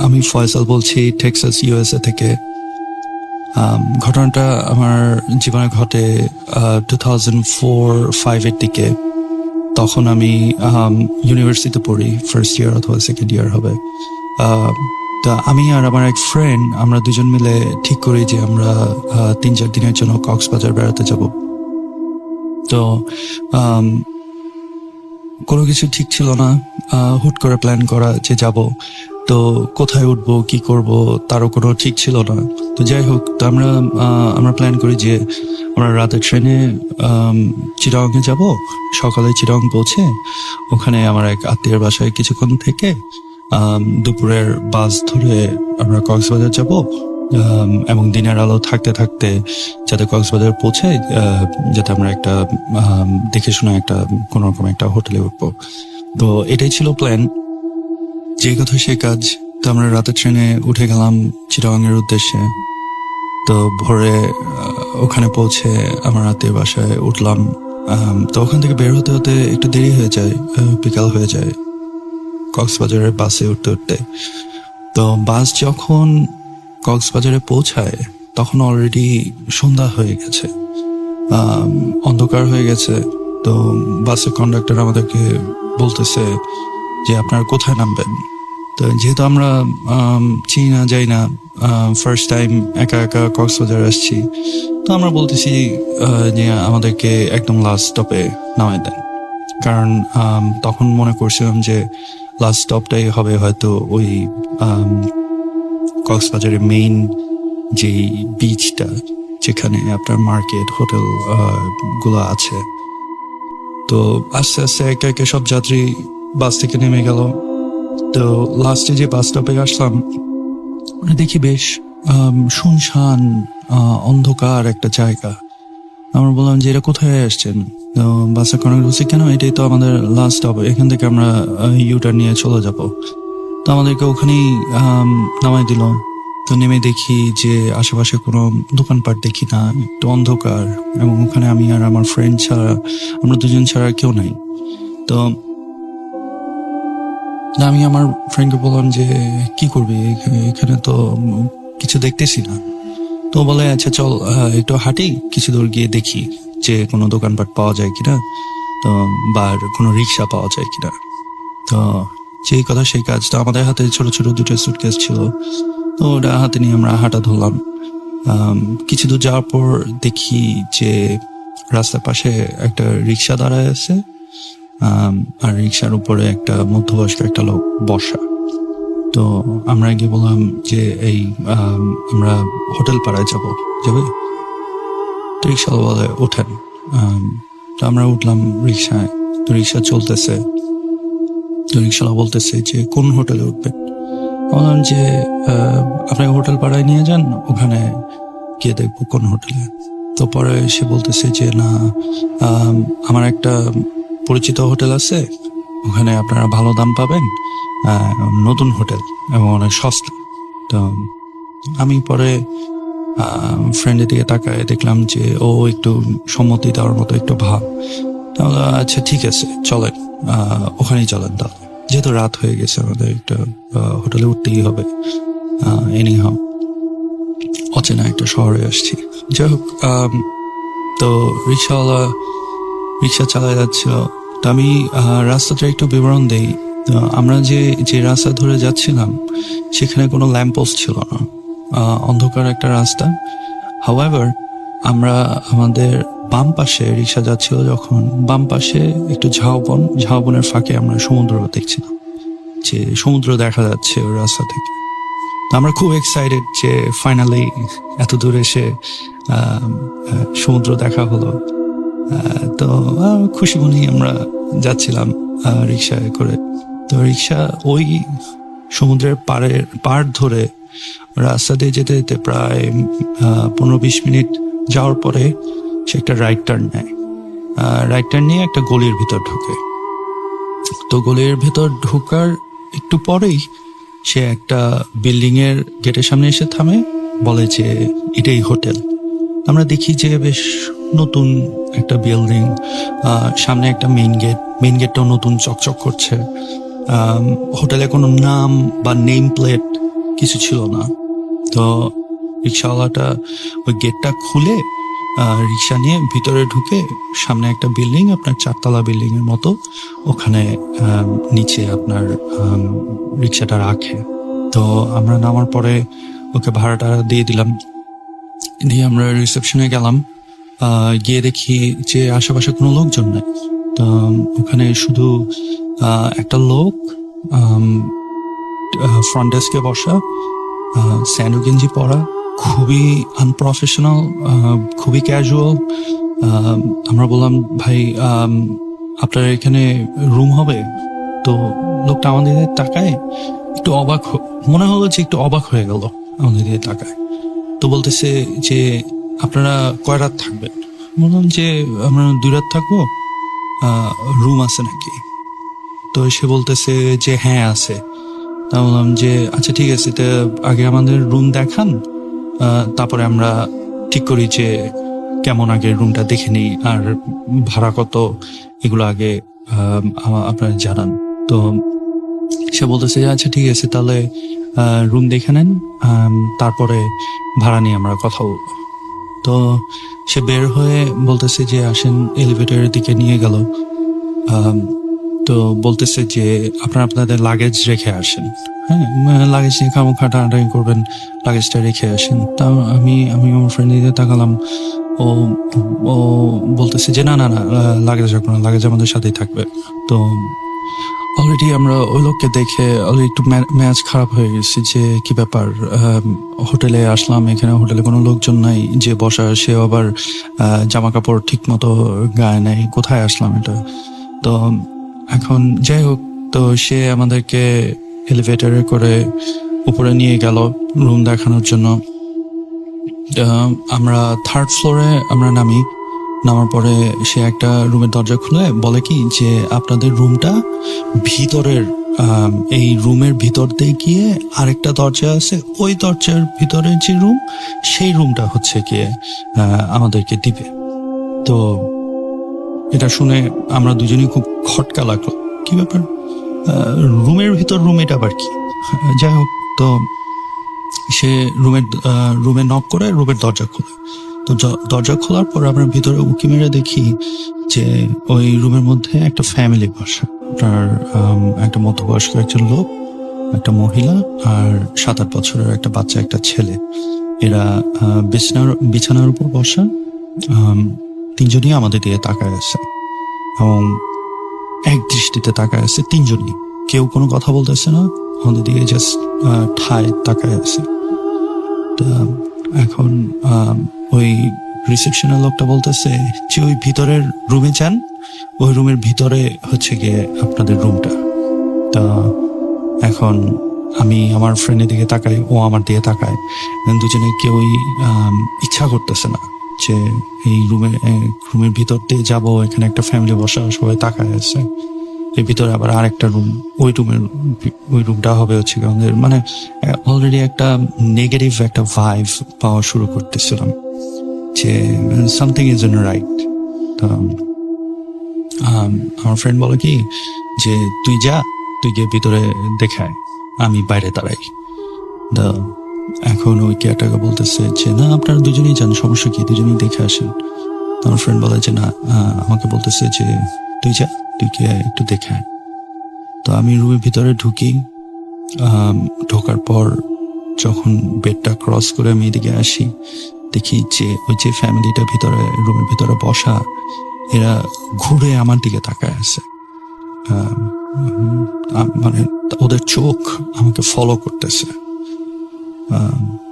আমি ফয়সাল বলছি Texas USA থেকে। ঘটনাটা আমার জীবনে ঘটে 2004-05 দিকে। তখন আমি ইউনিভার্সিটিতে পড়ি, ফার্স্ট ইয়ার অথবা সেকেন্ড ইয়ার হবে। তা আমি আর আমার এক ফ্রেন্ড, আমরা দুজন মিলে ঠিক করি যে আমরা 3-4 দিনের জন্য কক্সবাজার বেড়াতে যাব। তো কোনো কিছু ঠিক ছিল না, হুট করে প্ল্যান করা যে যাব। তো কোথায় উঠবো, কি করব তারও কোনো ঠিক ছিল না। তো যাই হোক, তো আমরা প্ল্যান করি যে আমরা রাতের ট্রেনে চিটাগংয়ে যাব। সকালে চিটাগং পৌঁছে ওখানে আমার এক আত্মীয়ের বাসায় কিছুক্ষণ থেকে দুপুরের বাস ধরে আমরা কক্সবাজার যাব, এবং দিনের আলো থাকতে থাকতে যাতে কক্সবাজার পৌঁছে যাতে আমরা একটা দেখে শুনে একটা কোন রকম একটা হোটেলে উঠবো। তো এটাই ছিল প্ল্যান, যে কথা সে কাজ। তো আমরা রাতের ট্রেনে উঠে গেলাম চিটাগং এর উদ্দেশ্যে। তো ভোরে ওখানে পৌঁছে আমার আত্মীয়ের বাসায় উঠলাম। তো ওখান থেকে বের হতে হতে একটু দেরি হয়ে যায়, বিকাল হয়ে যায় কক্সবাজারের বাসে উঠতে উঠতে। তো বাস যখন কক্সবাজারে পৌঁছায় তখন অলরেডি সন্ধ্যা হয়ে গেছে, অন্ধকার হয়ে গেছে। তো বাসের কন্ডাক্টর আমাদেরকে বলতেছে যে আপনারা কোথায় নামবেন। তো যেহেতু আমরা চিনি না, যাই না, ফার্স্ট টাইম একা একা কক্সবাজার আসছি, তো আমরা বলতেছি যে আমাদেরকে একদম লাস্ট স্টপে নামাই দেন। কারণ তখন মনে করছিলাম যে লাস্ট স্টপটাই হবে হয়তো ওই কক্সবাজারের মেইন যেই বিচটা, যেখানে আপনার মার্কেট হোটেল গুলো আছে। তো আস্তে আস্তে একে একে সব যাত্রী বাস থেকে নেমে গেল। তো লাস্টে যে বাস স্টপে আসলাম, দেখি বেশ শুনশান অন্ধকার একটা জায়গা। আমরা বললাম যে এটা কোথায় আসছেন? তো বাসের কন্ডাক্টর বলছে কেন, এটাই তো আমাদের লাস্ট স্টপ, এখান থেকে আমরা ইউটার নিয়ে চলে যাব। তো আমাদেরকে ওখানেই নামাই দিল। তো নেমে দেখি যে আশেপাশে কোনো দোকানপাট দেখি না, একটু অন্ধকার, এবং ওখানে আমি আর আমার ফ্রেন্ড ছাড়া, আমরা দুজন ছাড়া কেউ নাই। তো আমি আমার ফ্রেন্ডকে বললাম যে কি করবি, এখানে তো কিছু দেখতেছি না। তো বলে আচ্ছা চল একটু হাঁটি, কিছু দূর গিয়ে দেখি যে কোনো দোকানপাট পাওয়া যায় কিনা, তো বা কোনো রিক্সা পাওয়া যায় কিনা। তো যেই কথা সেই কাজ। তো আমাদের হাতে ছোট ছোট দুটো সুটকেস ছিল, তো ওটা হাতে নিয়ে আমরা হাঁটা ধরলাম। কিছু দূর যাওয়ার পর দেখি যে রাস্তার পাশে একটা রিক্সা দাঁড়ায় আছে, আর রিক্সার উপরে একটা মধ্যবয়স্ক একটা লোক বসা। তো আমরা গিয়ে বললাম যে এই আমরা হোটেল পাড়ায় যাবে। তো রিক্সা বলে ওঠেন। তো আমরা উঠলাম রিক্সায়। তো রিক্সা চলতেছে। তো রিক্সাওয়ালা বলতেছে যে কোন হোটেলে উঠবেন। বললাম যে আপনাকে হোটেল পাড়ায় নিয়ে যান, ওখানে গিয়ে দেখবো কোন হোটেলে। তো পরে সে বলতেছে যে না, আমার একটা পরিচিত হোটেল আছে, ওখানে আপনারা ভালো দাম পাবেন, নতুন হোটেল এবং অনেক সস্তা। তো আমি পরে ফ্রেন্ডের দিকে তাকায় দেখলাম যে ও একটু সম্মতি দেওয়ার মতো একটু ভাব। তাহলে আচ্ছা ঠিক আছে চলেন, ওখানেই চলেন। তাহলে যেহেতু রাত হয়ে গেছে, আমাদের একটা হোটেলে উঠতেই হবে। এনিহাও অচেনা একটা শহরে আসছি। যাই হোক, তো রিক্সাওয়ালা রিক্সা চালায় যাচ্ছিল। তো আমি রাস্তাটা একটু বিবরণ দেই। আমরা যে রাস্তা ধরে যাচ্ছিলাম সেখানে কোনো ল্যাম্প পোস্ট ছিল না, অন্ধকার একটা রাস্তা। হাউএভার আমরা আমাদের বাম পাশে রিক্সা যাচ্ছিল, যখন বাম পাশে একটু ঝাউবনের ফাঁকে আমরা সমুদ্র দেখছিলাম, যে সমুদ্র দেখা যাচ্ছে ওই রাস্তা থেকে। আমরা খুব এক্সাইটেড যে ফাইনালি এত দূর এসে সমুদ্র দেখা হলো। তো খুশি মনেই আমরা যাচ্ছিলাম রিক্সায় করে। তো রিক্সা ওই সমুদ্রের পাড় ধরে রাস্তা দিয়ে যেতে যেতে প্রায় 15-20 মিনিট যাওয়ার পরে সে একটা রাইট টার্ন নেয়। রাইট টার্ন নিয়ে একটা গলির ভিতর ঢোকে। তো গলির ভেতর ঢোকার একটু পরেই সে একটা বিল্ডিং এর গেটের সামনে এসে থামে, বলে যে এটাই হোটেল। আমরা দেখি যে বেশ নতুন একটা বিল্ডিং, সামনে একটা মেইন গেটটাও নতুন চকচক করছে। হোটেলে কোনো নাম বা নেম প্লেট কিছু ছিল না। তো রিক্সাওয়ালাটা ওই গেটটা খুলে রিক্সা নিয়ে ভিতরে ঢুকে সামনে একটা বিল্ডিং, আপনার 4 তলা বিল্ডিং এর মতো, ওখানে নিচে আপনার রিক্সাটা রাখে। তো আমরা নামার পরে ওকে ভাড়াটা দিয়ে দিলাম, দিয়ে আমরা রিসেপশনে গেলাম। গিয়ে দেখি যে আশেপাশে কোনো লোকজন নাই। তো ওখানে শুধু একটা লোক ফ্রন্ট ডেস্কে বসা, স্যান্ডো গেঞ্জি পরা, খুবই আনপ্রফেশনাল, খুবই ক্যাজুয়াল। আমরা বললাম, ভাই আপনার এখানে রুম হবে? তো লোকটা আমাদের দিকে তাকায়, একটু অবাক, মনে হলো যে একটু অবাক হয়ে গেল আমাদের দিকে তাকায়। তো বলতেছে যে আপনারা কয় রাত থাকবেন? বললাম যে আমরা 2 রাত থাকবো, রুম আছে নাকি? তো সে বলতেছে যে হ্যাঁ আছে। তা বললাম যে আচ্ছা ঠিক আছে, তো আগে আমাদের রুম দেখান, তারপরে আমরা ঠিক করি যে কেমন, আগে রুমটা দেখে নিই, আর ভাড়া কত এগুলো আগে আপনারা জানান। তো সে বলতেছে যে আচ্ছা ঠিক আছে, তাহলে রুম দেখে নেন, তারপরে ভাড়া নিয়ে আমরা কথা বলবো। তো সে বের হয়ে বলতেছে যে আসেন, এলিভেটরের দিকে নিয়ে গেল। তো বলতেছে যে আপনারা আপনাদের লাগেজ রেখে আসেন। হ্যাঁ, লাগেজ নিয়ে খামোখা টানাটানি করবেন, লাগেজটা রেখে আসেন। তা আমি আমার ফ্রেন্ড দিকে তাকালাম। ও ও বলতেছে যে না না না, লাগেজ রাখবো না, লাগেজ আমাদের সাথেই থাকবে। তো অলরেডি আমরা ওই লোককে দেখে অলরেডি একটু ম্যাচ খারাপ হয়ে গেছি, যে কি ব্যাপার, হোটেলে আসলাম, এখানে হোটেলে কোনো লোকজন নাই, যে বসা সে আবার জামা কাপড় ঠিক মতো গায়ে নেই, কোথায় আসলাম এটা। তো এখন যাই হোক, তো সে আমাদেরকে এলিভেটরে করে উপরে নিয়ে গেল রুম দেখানোর জন্য। আমরা 3rd ফ্লোরে আমরা নামার পরে সে একটা রুমের দরজা খুলে বলে কি যে আপনাদের রুমটা ভিতরের, এই রুমের ভিতর দিয়ে গিয়ে আরেকটা দরজা আছে, ওই দরজার ভিতরের যে রুম, সেই রুমটা হচ্ছে গিয়ে আমাদেরকে দিবে। তো এটা শুনে আমরা দুজনেই খুব খটকা লাগলো, কি ব্যাপার, রুমের ভিতর রুম, এটা আবার কি? যাই হোক, তো সে রুমে নক করে রুমের দরজা খোলে। তো দরজা খোলার পর আমরা ভিতরে উঁকি মেরে দেখি যে ওই রুমের মধ্যে একটা ফ্যামিলি বসা, আপনার একটা মধ্যবয়স্ক একজন লোক, একটা মহিলা, আর 7-8 বছরের একটা বাচ্চা, একটা ছেলে। এরা বিছানার উপর বসা, 3জনই আমাদের দিকে তাকায় আছে, এবং এক দৃষ্টিতে তাকায় আছে 3জনই, কেউ কোনো কথা বলতেছে না, আমাদের দিকে জাস্ট ঠায় তাকায় আছে। এখন ওই রিসেপশনের লোকটা বলতেছে যে ওই ভিতরের রুমে যান, ওই রুমের ভিতরে হচ্ছে গিয়ে আপনাদের রুমটা। তা এখন আমি আমার ফ্রেন্ডের দিকে তাকাই, ও আমার দিকে তাকায়, দুজনে কেউই ইচ্ছা করতেছে না যে এই রুমের ভিতর দিয়ে যাবো, এখানে একটা ফ্যামিলি বসা, সবাই তাকায় আছে। এর ভিতরে আবার আরেকটা রুম, ওই রুমটা হবে হচ্ছে আমাদের, মানে অলরেডি একটা নেগেটিভ একটা ভাইব পাওয়া শুরু করতেছিলাম যে সামথিং ইজ ইন রাইট। তো আমার ফ্রেন্ড বলে কি যে তুই গিয়ে ভিতরে দেখায়, আমি বাইরে দাঁড়াই। তো এখন ওই কেয়ারটাকে বলতেছে যে না, আপনারা দুজনেই যান, সমস্যা কি, দুজনেই দেখে আসেন। তো আমার ফ্রেন্ড বলে যে না, আমাকে বলতেছে যে তুই গিয়ে একটু দেখে আয়। তো আমি রুমের ভিতরে ঢুকি। ঢোকার পর যখন বেডটা ক্রস করে আমি এদিকে আসি, দেখি যে ওই যে ফ্যামিলিটা রুমের ভিতরে বসা, এরা ঘুরে আমার দিকে তাকায় আছে, মানে ওদের চোখ আমাকে ফলো করতেছে।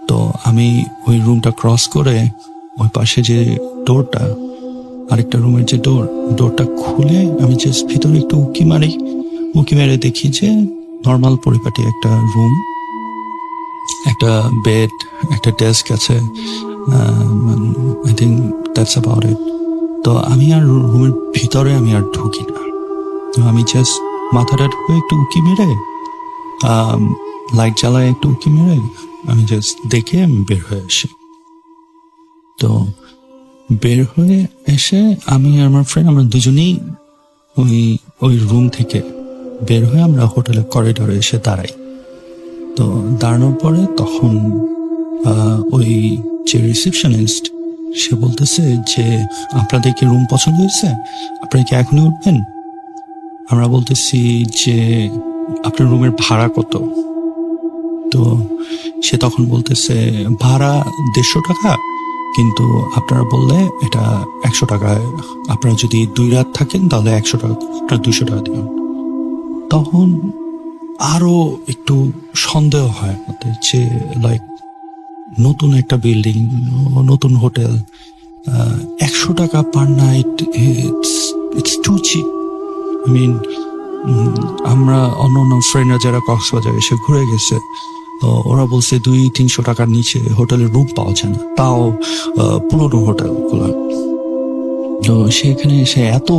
তো আমি ওই রুমটা ক্রস করে ওই পাশে যে ডোরটা, আরেকটা রুমের যে ডোরটা খুলে আমি জাস্ট ভিতরে একটু উঁকি মেরে দেখি যে নর্মাল পরিপাটি একটা রুম, একটা বেড, একটা ডেস্ক আছে, I think that's about it. তো আমি আর রুমের ভিতরে আমি আর ঢুকি না, তো আমি জাস্ট মাথাটা ঢুকে একটু উঁকি মেরে, লাইট জ্বালায় একটু উঁকি মেরে আমি জাস্ট দেখে আমি বের হয়ে আসি। তো বের হয়ে এসে আমি আর আমার ফ্রেন্ড, আমরা দুজনেই ওই রুম থেকে বের হয়ে আমরা হোটেলের করিডোরে এসে দাঁড়াই। তো দাঁড়ানোর পরে তখন ওই যে রিসেপশনিস্ট সে বলতেছে যে আপনাদের কি রুম পছন্দ হয়েছে, আপনারা কি এখনই উঠবেন? আমরা বলতেছি যে আপনার রুমের ভাড়া কত? তো সে তখন বলতেছে ভাড়া 150 টাকা, কিন্তু আপনারা বললে এটা 100 টাকায়, আপনারা যদি 2 রাত থাকেন তাহলে 100 টাকা, আপনারা 200 টাকা দিবেন। তখন আরো একটু সন্দেহ হয় আমাদের যে লাইক নতুন একটা বিল্ডিং, নতুন হোটেল, 100 টাকা per night, it's too cheap. I mean, আমরা অন্য ফ্রেন্ডরা যারা কক্সবাজার এসে ঘুরে গেছে, তো ওরা বলছে 200-300 টাকার নিচে হোটেলের রুম পাওয়া যায় না, তাও পুরোনো হোটেল গুলা। তো সেখানে সে এত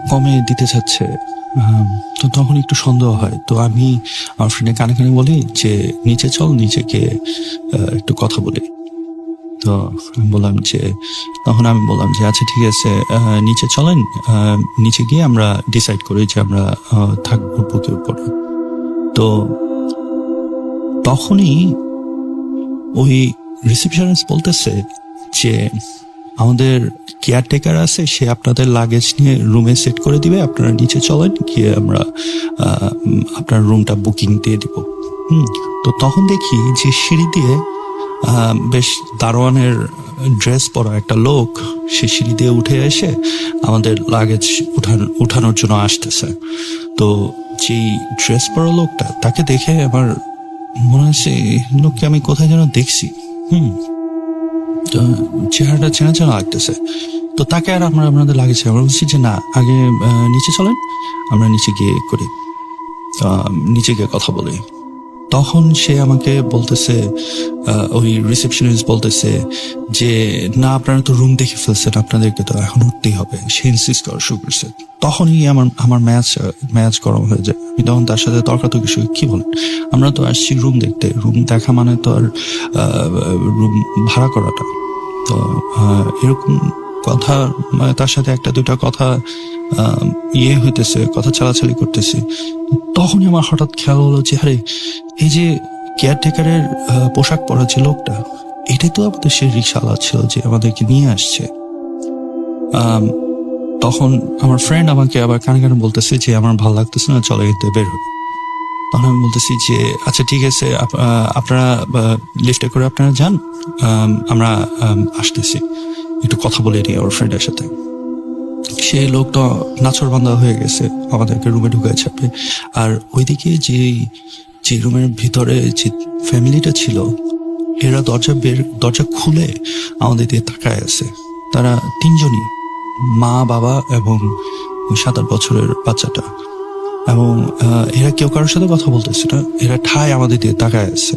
কমে দিতে চাচ্ছে, তো তখন একটু সন্দেহ হয়। তো আমি আমার ফ্রেন্ডের কানে কানে বলি যে নিচে চল, নিচে গিয়ে একটু কথা বলি। তো তখন আমি বললাম যে আচ্ছা ঠিক আছে, নিচে চলেন, নিচে গিয়ে আমরা ডিসাইড করি যে আমরা থাকবো বুকের উপরে। তো তখনই ওই রিসেপশনিস্ট বলতেছে যে আমাদের কেয়ারটেকার আছে, সে আপনাদের লাগেজ নিয়ে রুমে সেট করে দিবে, আপনারা নিচে চলেন, গিয়ে আমরা আপনার রুমটা বুকিং দিয়ে দিব। তো তখন দেখি যে সিঁড়ি দিয়ে বেশ দারোয়ানের ড্রেস পরা একটা লোক সে সিঁড়ি দিয়ে উঠে এসে আমাদের লাগেজ উঠানোর জন্য আসতেছে। তো যেই ড্রেস পরা লোকটা, তাকে দেখে আমার মনে হচ্ছে লোককে আমি কোথায় যেন দেখছি। চেহারাটা চেনা চেনা লাগতেছে। তো তাকে আর আমাদের লাগেছে, আমরা বলছি যে না, আগে নিচে চলেন, আমরা নিচে গিয়ে করি, নিচে গিয়ে কথা বলি। তখন সে আমাকে বলতেছে, ওই রিসেপশনিস্ট বলতেছে যে না, আপনারা তো রুম দেখে ফেলছেন, আপনাদেরকে তো এখন উঠতেই হবে। সে ইনসিস্ট করা শুরু করছে। তখনই আমার ম্যাচ গরম হয়ে যায়। আমি তখন তার সাথে তর্কাতর্কি শুরু, কি বলেন, আমরা তো আসছি রুম দেখতে, রুম দেখা মানে তো আর রুম ভাড়া করাটা। তো এরকম কথা, মানে তার সাথে একটা দুইটা কথা হইতেছে, কথা চালাচালি করতেছি। তখনই আমার হঠাৎ খেয়াল হলো যে আরে, এই যে কেয়ারটেকারের পোশাক পরা যে লোকটা, এটাই তো আমাদের সে রিক্সাওয়ালা ছিল যে আমাদেরকে নিয়ে আসছে। তখন আমার ফ্রেন্ড আমাকে আবার কানে কানে বলতেছে যে আমার ভালো লাগতেছে না, চলে কিন্তু বের হই। তখন আমি বলতেছি যে আচ্ছা ঠিক আছে, আপনারা লিফটে করে আপনারা যান, আমরা আসতেছি, একটু কথা বলে নিই ওর ফ্রেন্ডের সাথে। সেই লোকটা নাছরবান্ধা হয়ে গেছে, আমাদেরকে রুমে ঢুকে ছাপে। আর ওইদিকে যে রুমের ভিতরে যে ফ্যামিলিটা ছিল, এরা দরজা খুলে আমাদের দিয়ে তাকায় আছে। তারা 3 জনই, মা, বাবা এবং 7-8 বছরের বাচ্চাটা। এবং এরা কেউ কারোর সাথে কথা বলতেছে না, এরা ঠায় আমাদের দিয়ে তাকায় আছে।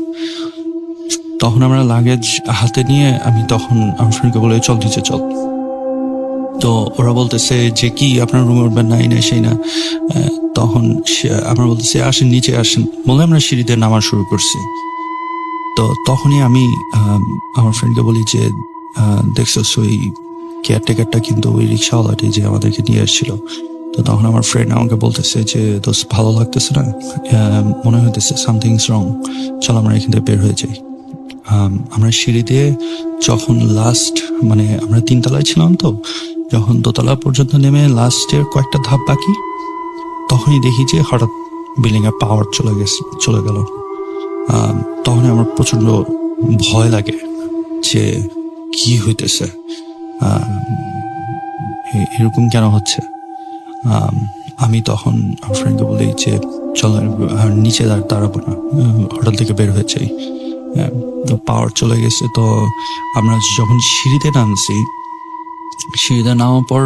তখন আমরা লাগেজ হাতে নিয়ে আমি তখন আমার ফ্রেন্ডকে বলে চল নিচে চল। তো ওরা বলতেছে যে কি আপনার রুমে উঠবেন না, এই না সেই না। তখন আমরা বলতেছি আসেন নিচে আসেন, বলে আমরা সিঁড়িতে নামা শুরু করছি। তো তখনই আমি আমার ফ্রেন্ডকে বলি যে দেখছো ওই কেয়ারটেকারটা কিন্তু ওই রিক্সাওয়ালাটি যে আমাদেরকে নিয়ে আসছিল। তো তখন আমার ফ্রেন্ড আমাকে বলতেছে যে দোস্ত ভালো লাগতেছে না, মনে হইতেছে সামথিংস রং, চল আমরা এখান থেকে বের হয়ে যাই। আমরা সিঁড়ি দিয়ে যখন লাস্ট, মানে আমরা 3 তলায় ছিলাম, তো যখন 2 তলা পর্যন্ত নেমে লাস্টের কয়েকটা ধাপ বাকি, তখনই দেখি যে হঠাৎ বিল্ডিং এর পাওয়ার চলে গেল। তখন আমার প্রচন্ড ভয় লাগে যে কি হইতেছে, এরকম কেন হচ্ছে। আমি তখন আমার ফ্রেন্ডকে বলি যে চলো নিচে দাঁড়াবো না, হোটেল থেকে বের হয়ে যাই। তো পাওয়ার চলে গেছে। তো আমরা যখন সিঁড়িতে নামছি, সিঁড়িতে নামার পর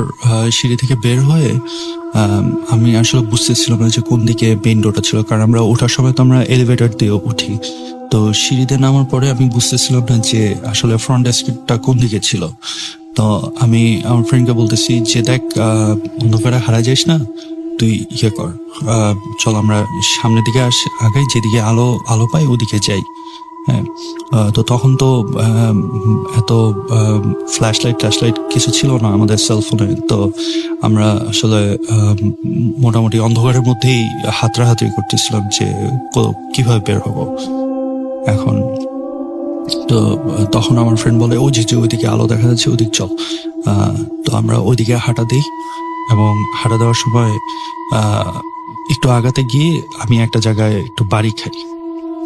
সিঁড়ি থেকে বের হয়ে আমি আসলে বুঝতেছিলাম না যে কোন দিকে মেইন ডোরটা ছিল, কারণ আমরা ওঠার সময় তো আমরা এলিভেটর দিয়ে উঠি। তো সিঁড়িতে নামার পরে আমি বুঝতেছিলাম না যে আসলে ফ্রন্ট ডেস্কটা কোন দিকে ছিল। তো আমি আমার ফ্রেন্ডকে বলতেছি যে দেখ, অন্ধকারে হারা যাইস না, তুই ইয়ে কর, চল আমরা সামনের দিকে আগাই, যেদিকে আলো পাই ওদিকে যাই। হ্যাঁ। তো তখন তো এত ফ্ল্যাশ লাইট কিছু ছিল না আমাদের সেলফোনে। তো আমরা আসলে মোটামুটি অন্ধকারের মধ্যেই হাতড়াহাতড়ি করতেছিলাম যে কিভাবে বের হব এখন। তো তখন আমার ফ্রেন্ড বলে ওই যে ওইদিকে আলো দেখা যাচ্ছে, ওইদিক চল। তো আমরা ওইদিকে হাঁটা দিই, এবং হাঁটা দেওয়ার সময় একটু আগাতে গিয়ে আমি একটা জায়গায় একটু বাড়ি খাই।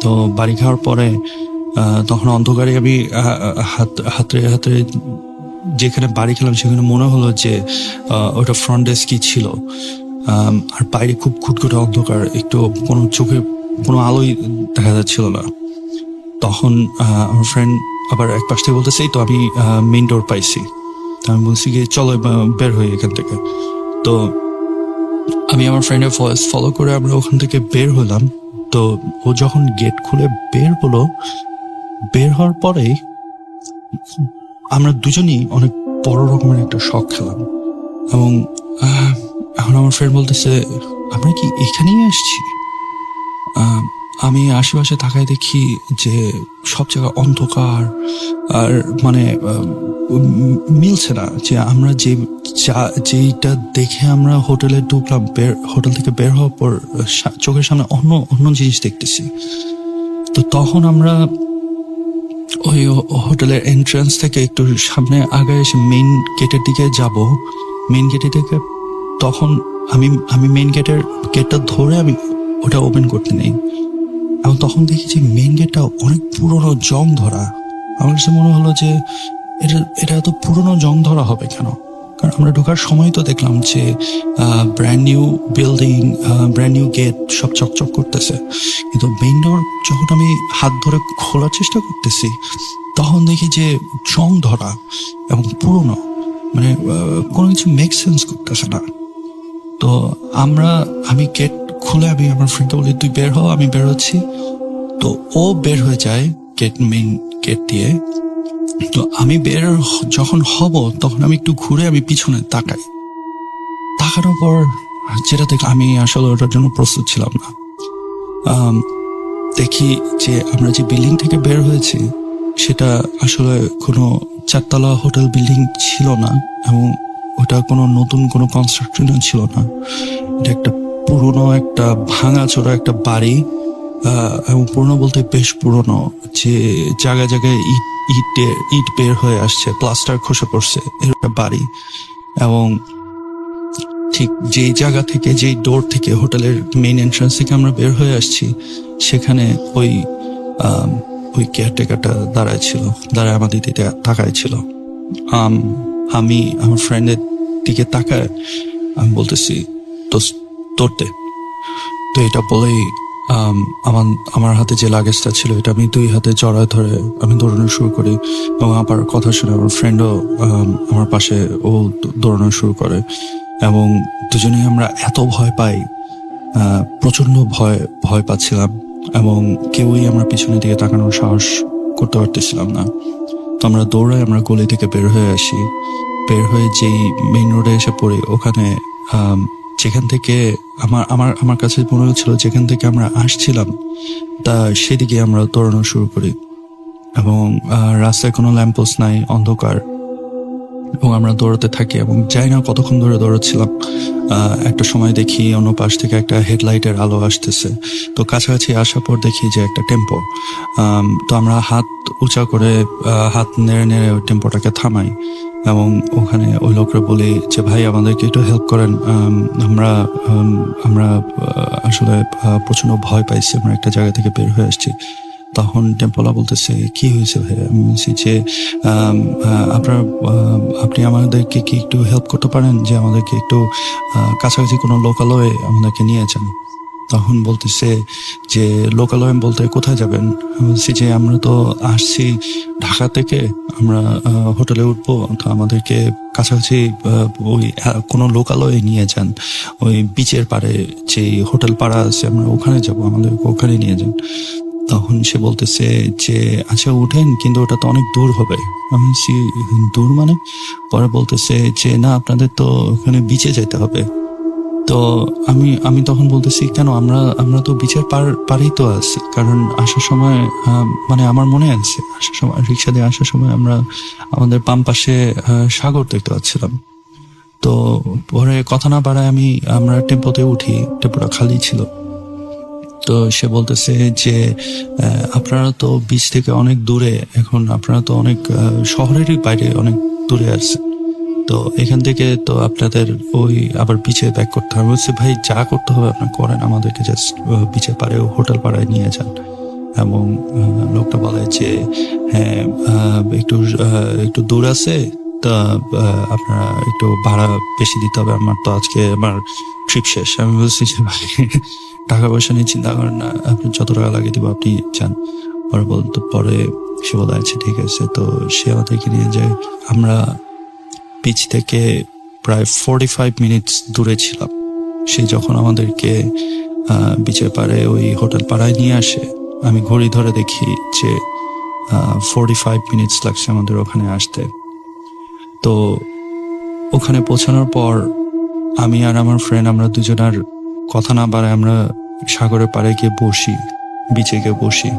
তো বাড়ি খাওয়ার পরে তখন অন্ধকারে আমি হাতে যেখানে বাড়ি খেলাম সেখানে মনে হলো যে ওটা ফ্রন্ট ডেস্কই ছিল। আর বাইরে খুব খুটখুটে অন্ধকার, একটু কোনো চোখে কোনো আলোই দেখা যাচ্ছিল না। তখন আমার ফ্রেন্ড আবার এক পাশ থেকে বলতেছে তো আমি মেইন ডোর পাইছি। আমি বলছি কি চলো বের হই এখান থেকে। তো আমি আমার ফ্রেন্ডের ভয়েস ফলো করে আমরা ওখান থেকে বের হলাম। তো ও যখন গেট খুলে বের হলো, বের হওয়ার পরে আমরা দুজনই অনেক বড় রকমের একটা শক খেলাম। এবং এখন আমার ফ্রেন্ড বলতেছে আমরা কি এখানেই আসছি? আমি আশেপাশে তাকায় দেখি যে সব জায়গায় অন্ধকার, আর মানে মিলছে না যে আমরা যেইটা দেখে আমরা হোটেলে ঢুকলাম, হোটেল থেকে বের হওয়ার পর চোখের সামনে অন্য জিনিস দেখতেছি। তো তখন আমরা ওই হোটেলের এন্ট্রান্স থেকে একটু সামনে আগে এসে মেইন গেটের দিকে যাব। মেইন গেটের দিকে তখন আমি মেইন গেটটা ধরে আমি ওটা ওপেন করতে নেই। এবং তখন দেখি যে মেইন গেটটা অনেক পুরনো জং ধরা। আমার কাছে মনে হলো যে এটা এত পুরনো জং ধরা হবে কেন? কারণ আমরা ঢোকার সময় তো দেখলাম যে brand new building, brand new gate, সব চকচক করতেছে। কিন্তু মেইন ডোর যখন আমি হাত ধরে খোলার চেষ্টা করতেছি তখন দেখি যে জং ধরা এবং পুরনো, মানে কোনো কিছু মেক সেন্স করতেছে না। তো আমি গেট খুলে আমি আমার ফ্রেন্ডকে বলি তুই বের হ, আমি বের হচ্ছি। তো ও বের হয়ে যায় মেইন গেট দিয়ে। তো আমি যখন হব তখন আমি একটু ঘুরে আমি পিছনে তাকানোর পর যেটা দেখলাম, আমি আসলে ওটার জন্য প্রস্তুত ছিলাম না। দেখি যে আমরা যে বিল্ডিং থেকে বের হয়েছি সেটা আসলে কোনো চারতলা হোটেল বিল্ডিং ছিল না, এবং ওটা কোনো নতুন কোনো কনস্ট্রাকশনও ছিল না। এটা একটা পুরনো একটা ভাঙাচোরা একটা বাড়ি, এবং পুরনো বলতে বেশ পুরনো, যে জায়গায় জায়গায় ইট বের হয়ে আসছে, প্লাস্টার খসে পড়ছে, এর একটা বাড়ি। এবং ঠিক যেই জায়গা থেকে, যেই ডোর থেকে হোটেলের মেইন এন্ট্রান্স থেকে আমরা বের হয়ে আসছি, সেখানে ওই কেয়ারটেকারটা দাঁড়ায় আমাদের দিকে তাকায় ছিল। আমি আমার ফ্রেন্ডের দিকে তাকায় আমি বলতেছি তোরতে। তো এটা বলেই আমার হাতে যে লাগেজটা ছিল এটা আমি দুই হাতে জড়ায় ধরে আমি দৌড়ানো শুরু করি। এবং আমার কথা শুনে আমার ফ্রেন্ডও আমার পাশে ও দৌড়ানো শুরু করে। এবং দুজনেই আমরা এত ভয় পাই, প্রচন্ড ভয় পাচ্ছিলাম, এবং কেউই আমরা পিছনের দিকে তাকানোর সাহস করতে পারতেছিলাম না। তো আমরা দৌড়াই, আমরা গলি থেকে বের হয়ে আসি। বের হয়ে যেই মেইন রোডে এসে পড়ি, ওখানে যেখান থেকে আমার কাছে মনে হচ্ছিল যেখান থেকে আমরা আসছিলাম তা সেদিকে আমরা দৌড়ানো শুরু করি। এবং রাস্তায় কোনো ল্যাম্পপোস্ট নাই, অন্ধকার, এবং আমরা দৌড়াতে থাকি। এবং যাই না কতক্ষণ ধরে দৌড়াচ্ছিলাম, একটা সময় দেখি অন্য পাশ থেকে একটা হেডলাইটের আলো আসতেছে। তো কাছাকাছি আসার পর দেখি যে একটা টেম্পো। তো আমরা হাত উঁচা করে হাত নেড়ে নেড়ে ওই টেম্পোটাকে থামাই, এবং ওখানে ওই লোকরা বলি যে ভাই আমাদেরকে একটু হেল্প করেন, আমরা আসলে প্রচন্ড ভয় পাইছি, আমরা একটা জায়গা থেকে বের হয়ে আসছি। তখন টেম্পোলা বলতেছে কি হয়েছে ভাই? আমি বলছি যে আপনি আমাদেরকে কি একটু হেল্প করতে পারেন, যে আমাদেরকে একটু কাছাকাছি কোনো লোকালয়ে আমাদেরকে নিয়ে যান। তখন বলতেছে যে লোকালয় বলতে কোথায় যাবেন? বলছি যে আমরা তো আসছি ঢাকা থেকে, আমরা হোটেলে উঠবো, তো আমাদেরকে কাছাকাছি ওই কোনো লোকালয়ে নিয়ে যান, ওই বিচের পাড়ে যে হোটেল পাড়া আছে আমরা ওখানে যাব, আমাদেরকে ওখানে নিয়ে যান। তখন সে বলতেছে যে আচ্ছা উঠেন, কিন্তু ওটা তো অনেক দূর হবে। আমি বলছি দূর মানে? পরে বলতেছে যে না আপনাদের তো ওখানে বিচে যেতে হবে। তো আমি তখন বলতেছি, কেন আমরা আমরা তো বিচের পারেই তো আছি, কারণ আসার সময় মানে আমার মনে আছে আসার সময় রিক্সা দিয়ে আসার সময় আমরা আমাদের বাম পাশে সাগর দেখতে পাচ্ছিলাম। তো পরে কথা না বাড়ায় আমরা টেম্পোতে উঠি, টেম্পোটা খালি ছিল। তো সে বলতেছে যে আপনারা তো বিচ থেকে অনেক দূরে, এখন আপনারা তো অনেক শহরেরই বাইরে অনেক দূরে আছেন, তো এখান থেকে তো আপনাদের ওই আবার বিচে ব্যাক করতে হবে। বলছে, ভাই যা করতে হবে আপনার করেন, আমাদেরকে জাস্ট বিচে পাড়ে হোটেল পাড়ায় নিয়ে যান। এবং লোকটা বলে যে হ্যাঁ একটু একটু দূর আছে, তা আপনারা একটু ভাড়া বেশি দিতে হবে, আমার তো আজকে আমার ট্রিপ শেষ। আমি বলছি যে ভাই টাকা পয়সা নিয়ে চিন্তা করেন না, আপনি যত টাকা লাগিয়ে দিব আপনি যান। পরে সে বলে আচ্ছা ঠিক আছে। তো সে আমাদেরকে নিয়ে যায়। আমরা বিচ থেকে প্রায় 45 মিনিটস দূরে ছিলাম। সে যখন আমাদেরকে বিচের পাড়ে ওই হোটেল পাড়ায় নিয়ে আসে, আমি ঘড়ি ধরে দেখি যে 45 মিনিটস লাগছে আমাদের ওখানে আসতে। তো ওখানে পৌঁছানোর পর আমি আর আমার ফ্রেন্ড আমরা দুজনার কথা না বাড়ায় আমরা সাগরের পাড়ে গিয়ে বসি, বিচে গিয়ে বসি।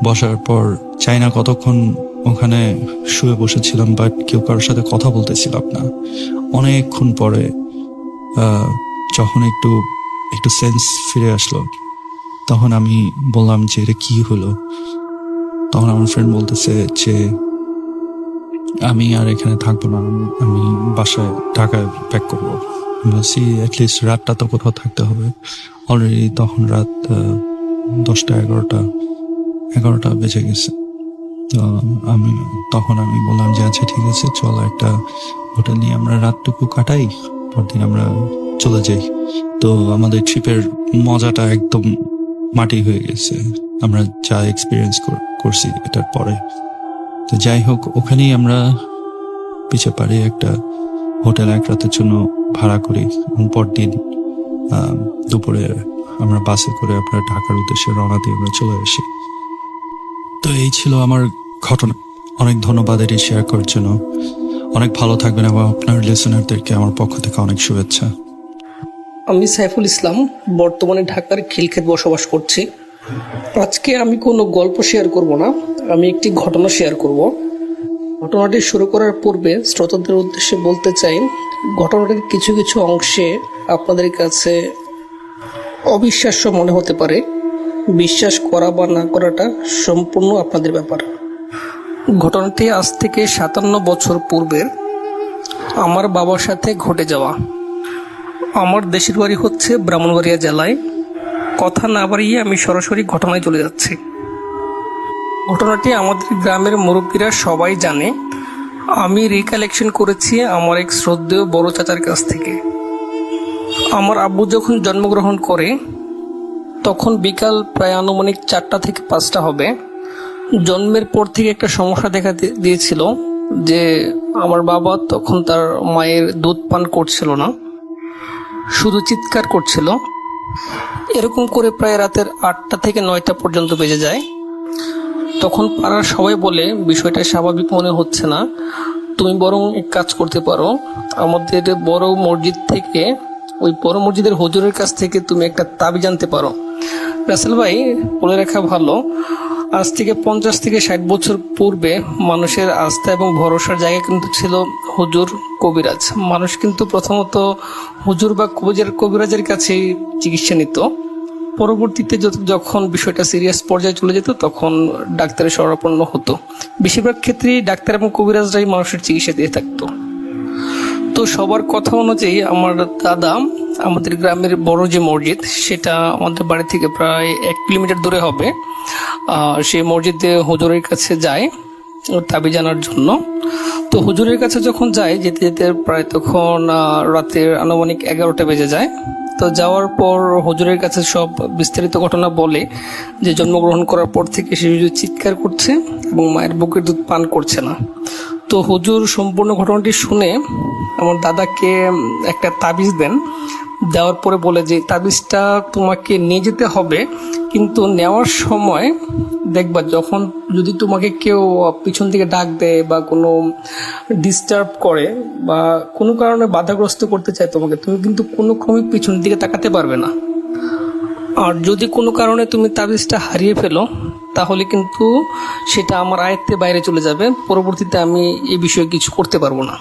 বসার পর চাই না কতক্ষণ ওখানে শুয়ে বসেছিলাম, বাট কেউ কারোর সাথে কথা বলতেছিলাম না। অনেকক্ষণ পরে যখন একটু একটু সেন্স ফিরে আসলো, তখন আমি বললাম যে এটা কি হলো। তখন আমার ফ্রেন্ড বলতেছে যে আমি আর এখানে থাকবো না, আমি বাসায় ঢাকায় ব্যাক করবো। বলছি অ্যাটলিস্ট রাতটা তো কোথাও থাকতে হবে। অলরেডি তখন রাত 10টা 11টা বেজে গেছে। তো তখন আমি বললাম যে আচ্ছা ঠিক আছে, চল একটা হোটেল নিয়ে আমরা রাতটুকু কাটাই, পরদিন আমরা চলে যাই। তো আমাদের ট্রিপের মজাটা একদম মাটি হয়ে গেছে, আমরা যা এক্সপিরিয়েন্স করছি এটার পরে। তো যাই হোক, ওখানেই আমরা পিছে পাড়ে একটা হোটেল এক রাতের জন্য ভাড়া করি, এবং পরদিন দুপুরে আমরা বাসে করে আমরা ঢাকার উদ্দেশ্যে রওনা দিয়ে আমরা চলে আসি। তো এই ছিল আমার ঘটনা। অনেক ধন্যবাদ এটি শেয়ার করার জন্য। অনেক ভালো থাকবেন এবং আপনার লিসেনারদেরকে আমার পক্ষ থেকে অনেক শুভেচ্ছা। আমি সাইফুল ইসলাম, বর্তমানে ঢাকার খিলক্ষেত বসবাস করছি। আজকে আমি কোনো গল্প শেয়ার করব না, আমি একটি ঘটনা শেয়ার করব। ঘটনাটি শুরু করার পূর্বে শ্রোতাদের উদ্দেশ্যে বলতে চাই, ঘটনাটির কিছু কিছু অংশে আপনাদের কাছে অবিশ্বাস্য মনে হতে পারে। বিশ্বাস করা বা না করাটা সম্পূর্ণ আপনাদের ব্যাপার। ঘটনাটি আজ থেকে 57 বছর পূর্বের আমার বাবার সাথে ঘটে যাওয়া। আমার দেশের বাড়ি হচ্ছে ব্রাহ্মণবাড়িয়া জেলায়। কথা না বাড়িয়ে আমি সরাসরি ঘটনায় চলে যাচ্ছি। ঘটনাটি আমাদের গ্রামের মুরব্বীরা সবাই জানে। আমি রিকালেকশন করেছি আমার এক শ্রদ্ধেয় বড় চাচার কাছ থেকে। আমার আব্বু যখন জন্মগ্রহণ করে তখন বিকাল প্রায় আনুমানিক 4টা থেকে 5টা হবে। জন্মের পর থেকে একটা সমস্যা দেখা দিয়েছিল যে আমার বাবা তখন তার মায়ের দুধ পান করছিল না, শুধু চিৎকার করছিল। এরকম করে প্রায় রাতের 8টা থেকে 9টা পর্যন্ত বেজে যায়। তখন পাড়ার সবাই বলে বিষয়টা স্বাভাবিক মনে হচ্ছে না, তুমি বরং এক কাজ করতে পারো, আমাদের বড় মসজিদ থেকে, ওই বড় মসজিদের হুজুরের কাছ থেকে তুমি একটা তাবিজ আনতে পারো। রাসেল ভাই, বলে রাখা ভালো, আজ থেকে 50 থেকে 60 বছর পূর্বে মানুষের আস্থা এবং ভরসার জায়গা কিন্তু ছিল হুজুর, কবিরাজ। মানুষ কিন্তু প্রথমত হুজুর বা কবিরাজের কাছেই চিকিৎসা নিত। পরবর্তীতে যখন বিষয়টা সিরিয়াস পর্যায়ে চলে যেত তখন ডাক্তারের শরণাপন্ন হতো। বেশিরভাগ ক্ষেত্রেই ডাক্তার এবং কবিরাজরাই মানুষের চিকিৎসা দিয়ে থাকতো। তো সবার কথা অনুযায়ী আমার দাদা আমাদের গ্রামের বড় যে মসজিদ, সেটা আমাদের বাড়ি থেকে প্রায় 1 কিলোমিটার দূরে হবে, সেই মসজিদে হুজুরের কাছে যায় তাবিজ জানার জন্য। তো হুজুরের কাছে যখন যায়, যেতে যেতে প্রায় তখন রাতের আনুমানিক 11টা বেজে যায়। তো যাওয়ার পর হুজুরের কাছে সব বিস্তারিত ঘটনা বলে যে জন্মগ্রহণ করার পর থেকে সে চিৎকার করছে এবং মায়ের বুকের দুধ পান করছে না। তো হুজুর সম্পূর্ণ ঘটনাটি শুনে আমার দাদাকে একটা তাবিজ দেন। দেওয়ার পরে বলে যে তাবিজটা তোমাকে নিয়ে যেতে হবে, কিন্তু নেওয়ার সময় দেখবা যখন যদি তোমাকে কেউ পিছন থেকে ডাক দেয় বা কোনো ডিস্টার্ব করে বা কোনো কারণে বাধাগ্রস্ত করতে চায় তোমাকে, তুমি কিন্তু কোনো ক্রমে পিছন দিকে তাকাতে পারবে না। আর যদি কোনো কারণে তুমি তাবিজটা হারিয়ে ফেলো তাহলে কিন্তু সেটা আমার আয়ত্তের বাইরে চলে যাবে, পরবর্তীতে আমি এই বিষয়ে কিছু করতে পারবো না।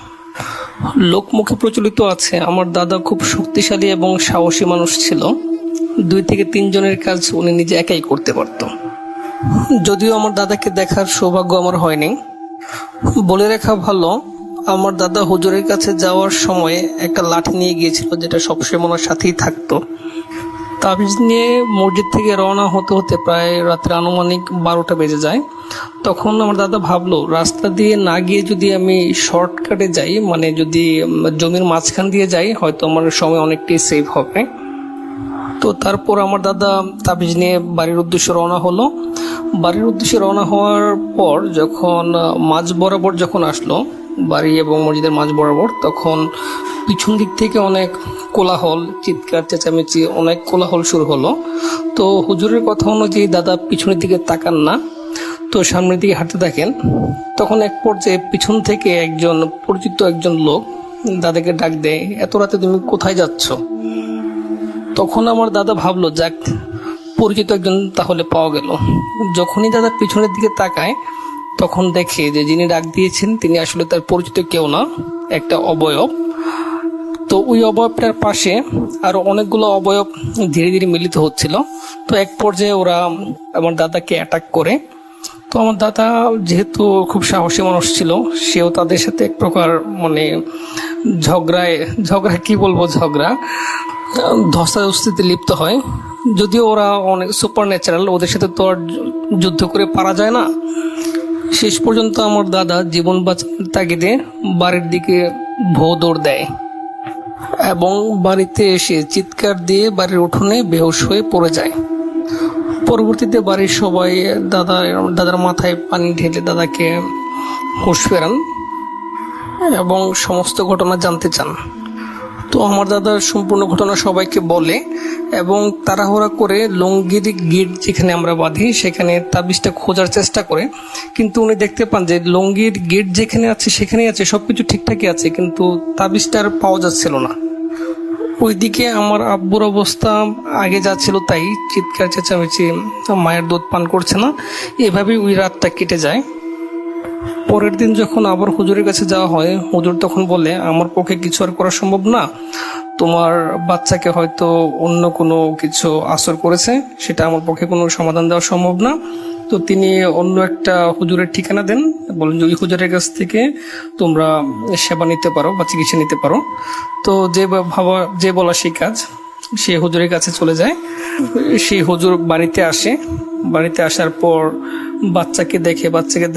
লোকমুখে প্রচলিত আছে আমার দাদা খুব শক্তিশালী এবং সাহসী মানুষ ছিল, 2 থেকে 3 জনের কাজ উনি নিজে একাই করতে পারত। যদিও আমার দাদাকে দেখার সৌভাগ্য আমার হয়নি। বলে রাখা ভালো, আমার দাদা হুজুরের কাছে যাওয়ার সময় একটা লাঠি নিয়ে গিয়েছিল, যেটা সবসময় ওনার সাথেই থাকতো। তাবিজ নিয়ে মসজিদ থেকে রওনা হতে হতে প্রায় রাত্রে আনুমানিক 12টা বেজে যায়। তখন আমার দাদা ভাবলো রাস্তা দিয়ে না গিয়ে যদি আমি শর্টকাটে যাই, মানে যদি জমির মাঝখান দিয়ে যাই, হয়তো আমার সময় অনেকটাই সেভ হবে। তো তারপর আমার দাদা তাবিজ নিয়ে বাড়ির উদ্দেশ্যে রওনা হলো। বাড়ির উদ্দেশ্যে রওনা হওয়ার পর যখন মাঝ বরাবর যখন আসলো, বাড়ি এবং মসজিদের মাঝ বরাবর, তখন পিছন দিক থেকে অনেক কোলাহল, চিৎকার চেঁচামেচি, অনেক কোলাহল শুরু হলো। তো হুজুরের কথা অনুযায়ী দাদা পিছনের দিকে তাকান না, তো সামনের দিকে হাঁটতে থাকেন। তখন এক পর্যায়ে পিছন থেকে পরিচিত একজন লোক দাদাকে ডাক দেয়, এত রাতে তুমি কোথায় যাচ্ছ? তখন আমার দাদা ভাবলো যাক, পরিচিত একজন তাহলে পাওয়া গেল। যখনই দাদা পিছনের দিকে তাকায় তখন দেখে যে যিনি ডাক দিয়েছেন তিনি আসলে তার পরিচিত কেউ না, একটা অবয়ব। তো ওই অবয়বটার পাশে আরো অনেকগুলো অবয়ব ধীরে ধীরে মিলিত হচ্ছিল। তো এক পর্যায়ে ওরা আমার দাদাকে অ্যাটাক করে। তো আমার দাদা যেহেতু খুব সাহসী মানুষ ছিল, সেও তাদের সাথে এক প্রকার মানে ঝগড়া কি বলবো, ধস্তাধস্তিতে লিপ্ত হয়। যদিও ওরা অনেক সুপার ন্যাচারাল, ওদের সাথে তো আর যুদ্ধ করে পারা যায় না। শেষ পর্যন্ত আমার দাদা জীবন বাঁচানোর তাগিদে বাড়ির দিকে ভো দৌড় দেয় এবং বাড়িতে এসে চিৎকার দিয়ে বাড়ির উঠোনে বেহুশ হয়ে পড়ে যায়। পরবর্তীতে বাড়ির সবাই দাদার মাথায় পানি ঢেলে দাদাকে হুঁশ ফেরান এবং সমস্ত ঘটনা জানতে চান। তো আমার দাদার সম্পূর্ণ ঘটনা সবাইকে বলে এবং তাড়াহুড়া করে লঙ্গির গিট যেখানে আমরা বাঁধি সেখানে তাবিজটা খোঁজার চেষ্টা করে, কিন্তু উনি দেখতে পান যে লঙ্গির গিট যেখানে আছে সেখানেই আছে, সবকিছু ঠিকঠাকই আছে, কিন্তু তাবিজটা আর পাওয়া যাচ্ছিল না। ওইদিকে আমার আব্বুর অবস্থা আগে যা ছিল তাই, চিৎকার চেঁচামেচি, মায়ের দুধ পান করছে না, এভাবেই ওই রাতটা কেটে যায়। পরের দিন যখন আবার হুজুরের কাছে যাওয়া হয়, হুজুর তখন বলে আমার পক্ষে কিছু আর করা সম্ভব না, তোমার বাচ্চাকে হয়তো অন্য কোনো কিছু আসর করেছে, সেটা আমার পক্ষে কোনো সমাধান দেওয়া সম্ভব না। তো তিনি অন্য একটা হুজুরের ঠিকানা দেন, বলেন যে ওই হুজুরের কাছ থেকে তোমরা সেবা নিতে পারো বা চিকিৎসা নিতে পারো। তো যে বলা সেই কাজ, সে হুজুরের কাছে চলে যায়। সেই হুজুর বাড়িতে আসে, বাড়িতে আসার পর বাচ্চাকে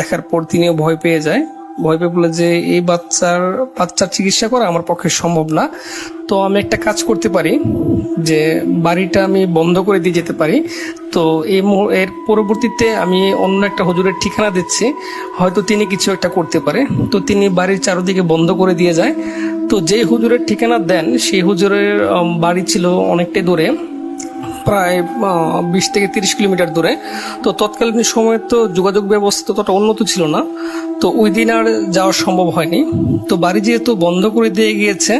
দেখার পর তিনিও ভয় পেয়ে যায়। ভয় পেয়ে বলে যে এই বাচ্চার চিকিৎসা করা আমার পক্ষে সম্ভব না, তো আমি একটা কাজ করতে পারি যে বাড়িটা আমি বন্ধ করে দিয়ে যেতে পারি। তো এর পরবর্তীতে আমি অন্য একটা হুজুরের ঠিকানা দিচ্ছি, হয়তো তিনি কিছু একটা করতে পারে। তো তিনি বাড়ির চারদিকে বন্ধ করে দিয়ে যায়। তো যে হুজুরের ঠিকানা দেন সেই হুজুরের বাড়ি ছিল অনেকটাই দূরে, প্রায় 20 থেকে 30 কিলোমিটার দূরে। তো তৎকালীন সময়ে তো যোগাযোগ ব্যবস্থা ততটা উন্নত ছিল না, তো ওই দিন আর যাওয়া সম্ভব হয়নি। তো বাড়ি যেহেতু বন্ধ করে দিয়ে গিয়েছে,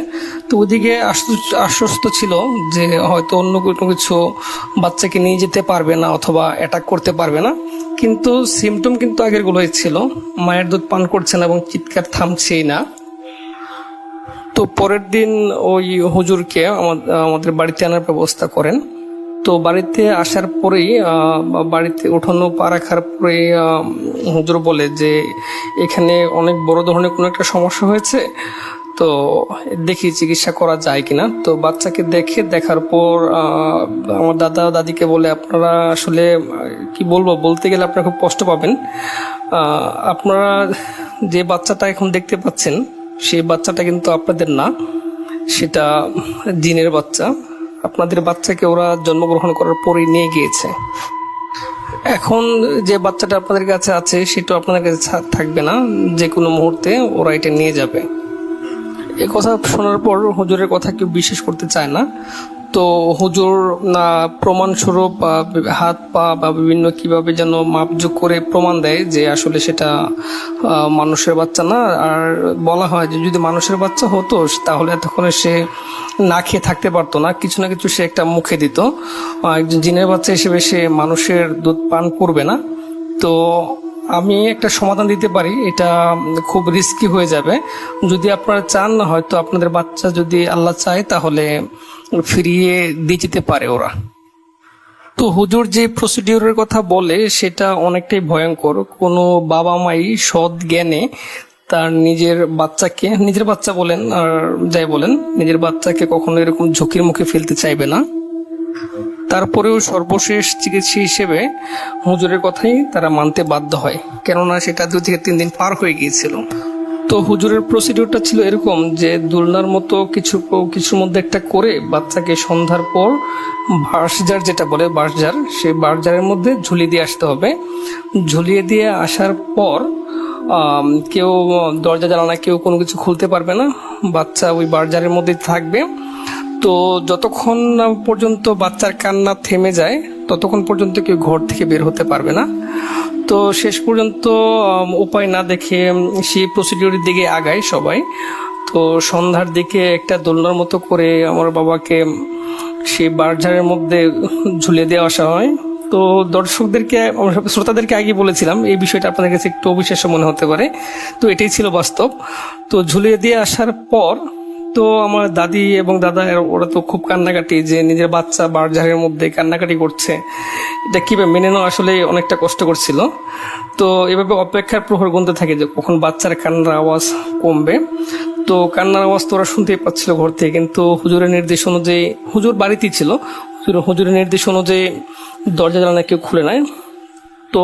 তো ওইদিকে আশ্বস্ত ছিল যে হয়তো অন্য কোনো কিছু বাচ্চাকে নিয়ে যেতে পারবে না অথবা অ্যাটাক করতে পারবে না, কিন্তু সিমটম কিন্তু আগের গুলোই ছিল, মায়ের দুধ পান করছে না এবং চিৎকার থামছেই না। তো পরের দিন ওই হুজুরকে আমাদের বাড়িতে আনার ব্যবস্থা করেন। তো বাড়িতে আসার পরেই বাড়িতে উঠানো পা রাখার পরে হুজুর বলে যে এখানে অনেক বড় ধরনের কোনো একটা সমস্যা হয়েছে, তো দেখি চিকিৎসা করা যায় কিনা। তো বাচ্চাকে দেখার পর আমার দাদা দাদিকে বলে আপনারা আসলে কি বলবো, বলতে গেলে আপনারা খুব কষ্ট পাবেন। আপনারা যে বাচ্চাটা এখন দেখতে পাচ্ছেন সেই বাচ্চাটা কিন্তু আপনাদের না, সেটা জিনের বাচ্চা। আপনাদের বাচ্চাকে ওরা জন্মগ্রহণ করার পরেই নিয়ে গিয়েছে। এখন যে বাচ্চাটা আপনাদের কাছে আছে সেটা আপনাদের কাছে থাকবে না, যে কোনো মুহূর্তে ওরা এটা নিয়ে যাবে। এ কথা শোনার পর হুজুরের কথা কেউ বিশ্বাস করতে চায় না। তো হুজুর প্রমাণস্বরূপ হাত পা বা বিভিন্ন কিভাবে যেন মাপযোগ করে প্রমাণ দেয় যে আসলে সেটা মানুষের বাচ্চা না। আর বলা হয় যে যদি মানুষের বাচ্চা হতো তাহলে এতক্ষণে সে না খেয়ে থাকতে পারতো না, কিছু না কিছু সে একটা মুখে দিত। একজন জিনের বাচ্চা হিসেবে সে মানুষের দুধ পান করবে না। তো আমি একটা সমাধান দিতে পারি, এটা খুব রিস্কি হয়ে যাবে। যদি আপনারা চান, হয়তো আপনাদের বাচ্চা যদি আল্লাহ চায় তাহলে ফিরিয়ে দিয়ে যেতে পারে ওরা। তো হুজুর যে প্রসিডিউরের কথা বলে সেটা অনেকটাই ভয়ঙ্কর। কোনো বাবা মাই সৎ জ্ঞানে তার নিজের বাচ্চা বলেন আর যাই বলেন, নিজের বাচ্চাকে কখনো এরকম ঝুঁকির মুখে ফেলতে চাইবে না। তারপরেও সর্বশেষ চিকিৎসা হিসেবে হুজুরের কথাই তারা মানতে বাধ্য হয়, কেননা সেটা 2 থেকে 3 দিন পার হয়ে গিয়েছিল। তো হুজুরের প্রসিডিউরটা ছিল এরকম যে দোলনার মতো কিছুর মধ্যে একটা করে বাচ্চাকে সন্ধ্যার পর বাঁশঝাড়, যেটা বলে বাঁশঝাড়, সেই বাঁশঝাড়ের মধ্যে ঝুলিয়ে দিয়ে আসতে হবে। ঝুলিয়ে দিয়ে আসার পর কেউ দরজা জানালা কেউ কোনো কিছু খুলতে পারবে না, বাচ্চা ওই বাঁশঝাড়ের মধ্যে থাকবে। তো যতক্ষণ না পর্যন্ত বাচ্চার কান্না থেমে যায় ততক্ষণ পর্যন্ত কেউ ঘর থেকে বের হতে পারবে না। তো শেষ পর্যন্ত উপায় না দেখে সেই প্রসিডিউরের দিকে আগায় সবাই। তো সন্ধ্যার দিকে একটা দোলনার মতো করে আমার বাবাকে সেই বাঁশঝাড়ের মধ্যে ঝুলিয়ে দিয়ে আসা হয়। তো শ্রোতাদেরকে আগে বলেছিলাম, এই বিষয়টা আপনাদের কাছে একটু অবিশ্বাস্য মনে হতে পারে, তো এটাই ছিল বাস্তব। তো ঝুলিয়ে দিয়ে আসার পর তো আমার দাদি এবং দাদা ওরা তো খুব কান্নাকাটি, যে নিজের বাচ্চা বাঁশঝাড়ের মধ্যে কান্নাকাটি করছে, এটা কিভাবে মেনে নেওয়া আসলে অনেকটা কষ্ট করছিল। তো এভাবে অপেক্ষার প্রহর গুনতে থাকে যে কখন বাচ্চার কান্নার আওয়াজ কমবে। তো কান্নার আওয়াজ তো ওরা শুনতেই পাচ্ছিল ঘর থেকে, কিন্তু হুজুরের নির্দেশ অনুযায়ী, হুজুর বাড়িতেই ছিল, হুজুরের নির্দেশ অনুযায়ী দরজা জানালা কেউ খুলে নেয়। তো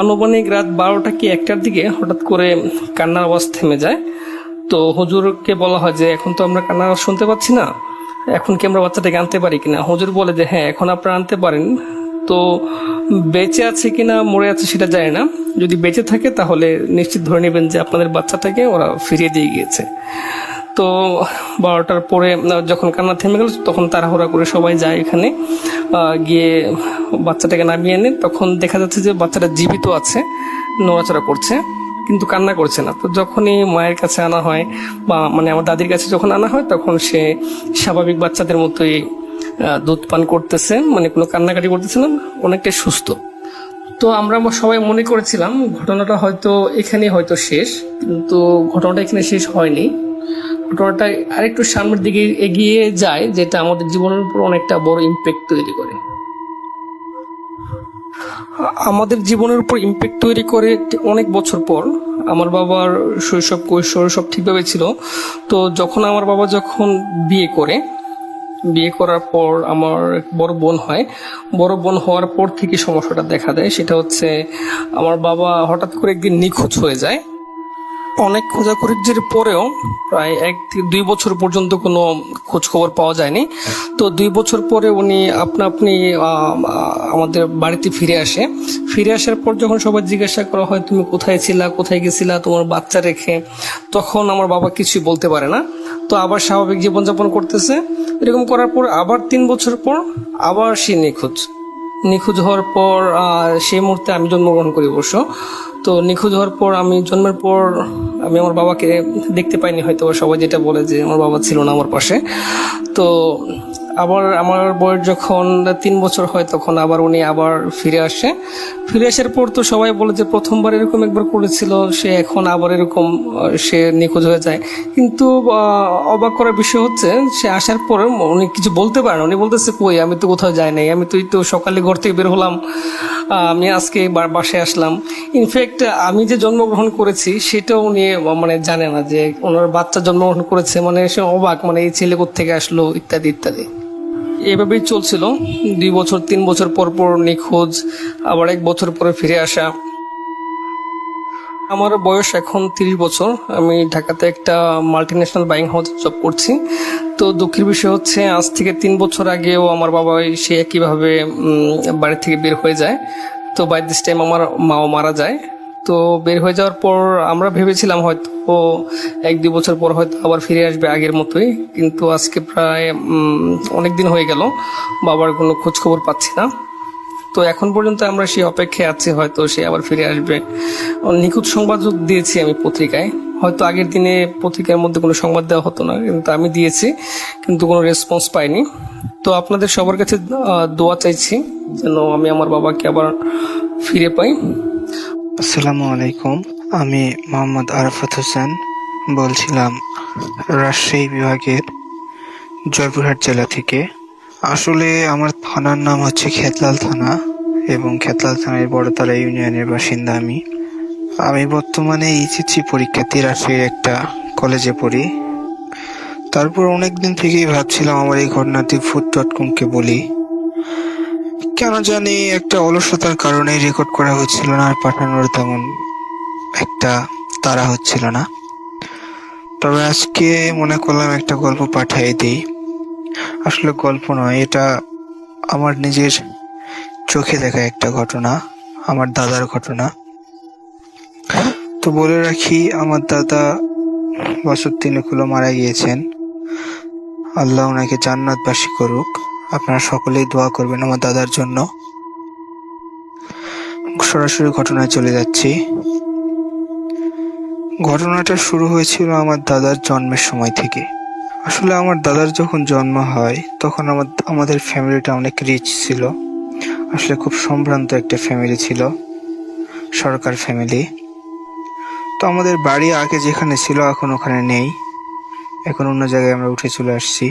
আনুমানিক রাত 12টা কি 1টার দিকে হঠাৎ করে কান্নার আওয়াজ থেমে যায়। তো হুজুরকে বলা হয় যে এখন তো আমরা কান্নার আওয়াজ শুনতে পাচ্ছি না, এখন কি আমরা বাচ্চাটাকে আনতে পারি কিনা। হুজুর বলে যে হ্যাঁ, এখন আপনারা আনতে পারেন। তো বেঁচে আছে কিনা মরে আছে সেটা জানি না, যদি বেঁচে থাকে তাহলে নিশ্চিত ধরে নেবেন যে আপনাদের বাচ্চাটাকে ওরা ফিরিয়ে দিয়ে গিয়েছে। তো 12টার পরে যখন কান্না থেমে গেল তখন তাড়াহুড়া করে সবাই যায় এখানে, গিয়ে বাচ্চাটাকে নামিয়ে এনে তখন দেখা যাচ্ছে যে বাচ্চাটা জীবিত আছে, নড়াচড়া করছে কিন্তু কান্না করছে না। তো যখনই মায়ের কাছে আনা হয় বা মানে আমার দাদির কাছে যখন আনা হয় তখন সে স্বাভাবিক বাচ্চাদের মতোই দুধ পান করতেছে, মানে কোনো কান্নাকাটি করতেছে না, অনেকটাই সুস্থ। তো আমরা সবাই মনে করেছিলাম ঘটনাটা হয়তো এখানে হয়তো শেষ, কিন্তু ঘটনাটা এখানে শেষ হয়নি। ঘটনাটা আরেকটু সামনের দিকে এগিয়ে যায়, যেটা আমাদের জীবনের উপর অনেকটা বড় ইম্প্যাক্ট তৈরি করে। আমাদের জীবনের উপর ইম্প্যাক্ট তৈরি করে অনেক বছর পর। আমার বাবার শৈশব কৈশোর সব ঠিকভাবে ছিল। তো আমার বাবা যখন বিয়ে করার পর আমার বড় বোন হয়, বড় বোন হওয়ার পর থেকে সমস্যাটা দেখা দেয়। সেটা হচ্ছে আমার বাবা হঠাৎ করে একদিন নিখোঁজ হয়ে যায়। অনেক খোঁজাখুঁজির পরেও প্রায় 1-2 বছর পর্যন্ত কোনো খোঁজ খবর পাওয়া যায়নি। তো 2 বছর পরে উনি আপনি আমাদের বাড়িতে ফিরে আসার পর যখন সবাই জিজ্ঞাসা করা হয় তুমি কোথায় ছিলা, কোথায় গেছিলা তোমার বাচ্চা রেখে, তখন আমার বাবা কিছুই বলতে পারে না। তো আবার স্বাভাবিক জীবনযাপন করতেছে। এরকম করার পর আবার 3 বছর পর আবার সে নিখোঁজ হওয়ার পর সেই মুহূর্তে আমি জন্মগ্রহণ করি অবশ্য। তো নিখোঁজ হওয়ার পর আমি জন্মের পর আমি আমার বাবাকে দেখতে পাইনি, হয়তো সবাই যেটা বলে যে আমার বাবা ছিল না আমার পাশে। তো আবার আমার বয়স যখন 3 বছর হয় তখন আবার উনি আবার ফিরে আসার পর তো সবাই বলে যে প্রথমবার এরকম একবার করেছিল, সে এখন আবার এরকম সে নিখোঁজ হয়ে যায়। কিন্তু অবাক করার বিষয় হচ্ছে সে আসার পর উনি কিছু বলতে পারেন, উনি বলতেছে কই আমি তো কোথাও যাই নাই, আমি তো সকালে ঘর থেকে বের হলাম, আমি আজকে বাসায় আসলাম। ইনফ্যাক্ট আমি যে জন্মগ্রহণ করেছি সেটাও উনি মানে জানে না যে ওনার বাচ্চা জন্মগ্রহণ করেছে, মানে সে অবাক, মানে এই ছেলে কোত্থেকে আসলো ইত্যাদি ইত্যাদি। এভাবেই চলছিল 2 বছর 3 বছর পর পর নিখোঁজ, আবার 1 বছর পরে ফিরে আসা। আমার বয়স এখন 30 বছর। আমি ঢাকাতে একটা মাল্টিন্যাশনাল বাইং হাউস জব করছি। তো দুঃখের বিষয় হচ্ছে আজ থেকে 3 বছর আগেও আমার বাবা সে একইভাবে বাড়ি থেকে বের হয়ে যায়। তো বাই দিস টাইম আমার মাও মারা যায়। তো বের হয়ে যাওয়ার পর আমরা ভেবেছিলাম হয়তো ও 1-2 বছর পর হয়তো আবার ফিরে আসবে আগের মতোই, কিন্তু আজকে প্রায় অনেক দিন হয়ে গেল বাবার কোনো খোঁজ খবর পাচ্ছি না। তো এখন পর্যন্ত আমরা সেই অপেক্ষায় আছি, হয়তো সে আবার ফিরে আসবে। নিখোঁজ সংবাদ দিয়েছি আমি পত্রিকায়, হয়তো আগের দিনে পত্রিকার মধ্যে কোনো সংবাদ দেওয়া হতো না, কিন্তু আমি দিয়েছি, কিন্তু কোনো রেসপন্স পাইনি। তো আপনাদের সবার কাছে দোয়া চাইছি যেন আমি আমার বাবাকে আবার ফিরে পাই। আসসালামু আলাইকুম। আমি মোহাম্মদ আরাফাত হোসেন বলছিলাম রাজশাহী বিভাগের জয়পুরহাট জেলা থেকে। আসলে আমার থানার নাম হচ্ছে খেতলাল থানা এবং খেতলাল থানার বড়তলা ইউনিয়নের বাসিন্দা আমি বর্তমানে এইচএসসি পরীক্ষার্থী, রাজশাহীর একটা কলেজে পড়ি। তারপর অনেকদিন থেকেই ভাবছিলাম আমার এই ঘটনাটি ফুড.com-কে বলি। কেন জানি একটা অলসতার কারণে রেকর্ড করা হচ্ছিল না, আর পাঠানোর তেমন একটা তাড়া হচ্ছিল না। তবে আজকে মনে করলাম একটা গল্প পাঠিয়ে দিই। আসলে গল্প নয়, এটা আমার নিজের চোখে দেখা একটা ঘটনা, আমার দাদার ঘটনা। তো বলে রাখি, আমার দাদা বছর 3 হলো মারা গিয়েছেন। আল্লাহ ওনাকে জান্নাতবাসী করুক। আপনারা সকলেই দোয়া করবেন আমার দাদার জন্য। সরাসরি ঘটনায় চলে যাচ্ছি। ঘটনাটা শুরু হয়েছিল আমার দাদার জন্মের সময় থেকে। আসলে আমার দাদার যখন জন্ম হয় তখন আমাদের ফ্যামিলিটা অনেক রিচ ছিল। আসলে খুব সম্ভ্রান্ত একটা ফ্যামিলি ছিল, সরকার ফ্যামিলি। তো আমাদের বাড়ি আগে যেখানে ছিল এখন ওখানে নেই, এখন অন্য জায়গায় আমরা উঠে চলে আসছি।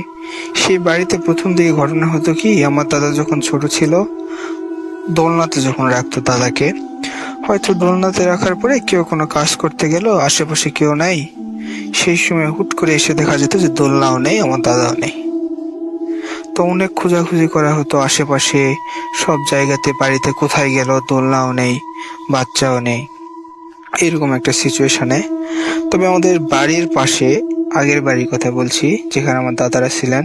সেই বাড়িতে প্রথম দিকে ঘটনা হতো কি, আমার দাদা যখন ছোট ছিল দোলনাতে যখন রাখতো দাদাকে, হয়তো দোলনাতে রাখার পরে কেউ কোনো কাজ করতে গেল, আশেপাশে কেউ নাই, সেই সময় হুট করে এসে দেখা যেত যে দোলনাও নেই, আমার দাদাও নেই। তো অনেক খোঁজাখুঁজি করা হতো আশেপাশে সব জায়গাতে, বাড়িতে কোথায় গেল, দোলনাও নেই, বাচ্চাও নেই, এরকম একটা সিচুয়েশনে। তবে আমাদের বাড়ির পাশে, আগের বাড়ির কথা বলছি যেখানে আমার দাদারা ছিলেন,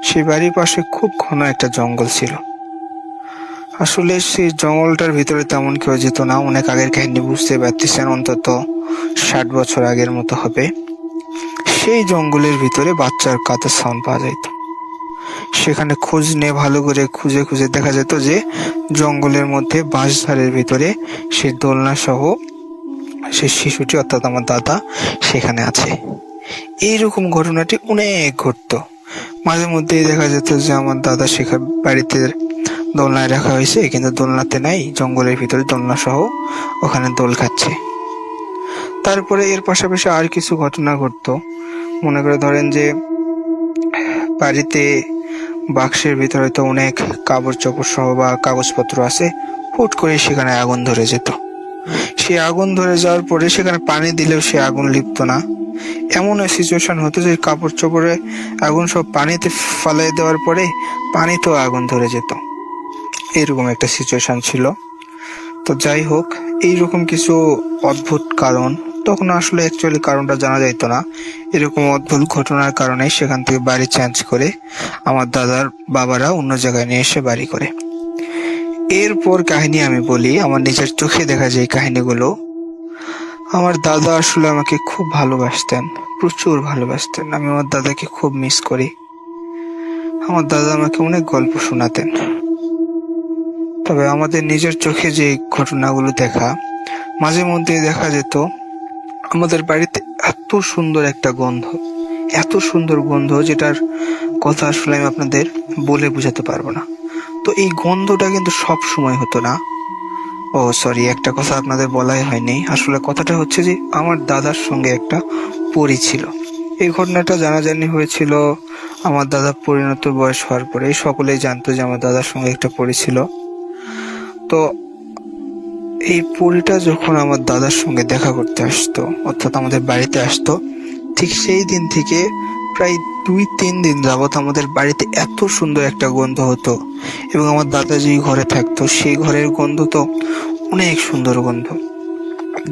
সেই বাড়ির পাশে খুব ঘন একটা জঙ্গল ছিল। আসলে সেই জঙ্গলটার ভিতরে তেমন কেউ যেত না। অনেক আগের কাহিনী, বুঝতে পারতেছেন, অন্তত 60 বছর আগের মতো হবে। সেই জঙ্গলের ভিতরে বাচ্চার কাঁথার সাউন্ড পাওয়া যেত। সেখানে খোঁজ নিয়ে ভালো করে খুঁজে খুঁজে দেখা যেত যে জঙ্গলের মধ্যে বাঁশঝাড়ের ভিতরে সেই দোলনা সহ সেই শিশুটি, অর্থাৎ আমার দাদা, সেখানে আছে। এইরকম ঘটনাটি অনেক ঘটতো। মাঝে মধ্যেই দেখা যেত যে আমার দাদা সেখানে বাড়িতে দোলনায় রাখা হয়েছে, কিন্তু দোলনাতে নাই, জঙ্গলের ভিতরে দোলনা সহ ওখানে দোল খাচ্ছে। তারপরে এর পাশাপাশি আর কিছু ঘটনা ঘটতো। মনে করে ধরেন যে বাড়িতে বাক্সের ভিতরে হয়তো অনেক কাপড় চোপড় সহ বা কাগজপত্র আছে, হুট করে সেখানে আগুন ধরে যেত। সে আগুন ধরে যাওয়ার পরে সেখানে পানি দিলেও সে আগুন লিপ্ত না। এমন সিচুয়েশন হতো যে কাপড় চোপড়ে আগুন সব পানিতে ফালাই দেওয়ার পরে পানিতেও আগুন ধরে যেত। এরকম একটা সিচুয়েশন ছিল। তো যাই হোক, এইরকম কিছু অদ্ভুত কারণ, তখন আসলে অ্যাকচুয়ালি কারণটা জানা যাইত না। এরকম অদ্ভুত ঘটনার কারণে সেখান থেকে বাড়ি চেঞ্জ করে আমার দাদার বাবারা অন্য জায়গায় নিয়ে এসে বাড়ি করে। এরপর কাহিনী আমি বলি, আমার নিজের চোখে দেখা যায় কাহিনীগুলো। আমার দাদা আসলে আমাকে খুব ভালোবাসতেন, প্রচুর ভালোবাসতেন। আমি আমার দাদাকে খুব মিস করি। আমার দাদা আমাকে অনেক গল্প শোনাতেন। তবে আমাদের নিজের চোখে যে ঘটনাগুলো দেখা, মাঝে মধ্যে দেখা যেত আমাদের বাড়িতে এত সুন্দর একটা গন্ধ, এত সুন্দর গন্ধ যেটার কথা আসলে আমি আপনাদের বলে বোঝাতে পারবো না। তো এই গন্ধটা কিন্তু সব সময় হতো না। ও সরি, একটা কথা আপনাদের বলাই হয়নি। আসলে কথাটা হচ্ছে যে আমার দাদার সঙ্গে একটা পরী ছিল। এই ঘটনাটা জানাজানি হয়েছিল আমার দাদা পরিণত বয়স হওয়ার পরে। সকলেই জানতো যে আমার দাদার সঙ্গে একটা পরী ছিল। তো এই পরীটা যখন আমার দাদার সঙ্গে দেখা করতে আসতো, অর্থাৎ আমাদের বাড়িতে আসতো, ঠিক সেই দিন থেকে প্রায় 2-3 দিন যাবত আমাদের বাড়িতে এত সুন্দর একটা গন্ধ হতো। এবং আমার দাদা যেই ঘরে থাকতো সেই ঘরের গন্ধ তো অনেক সুন্দর গন্ধ।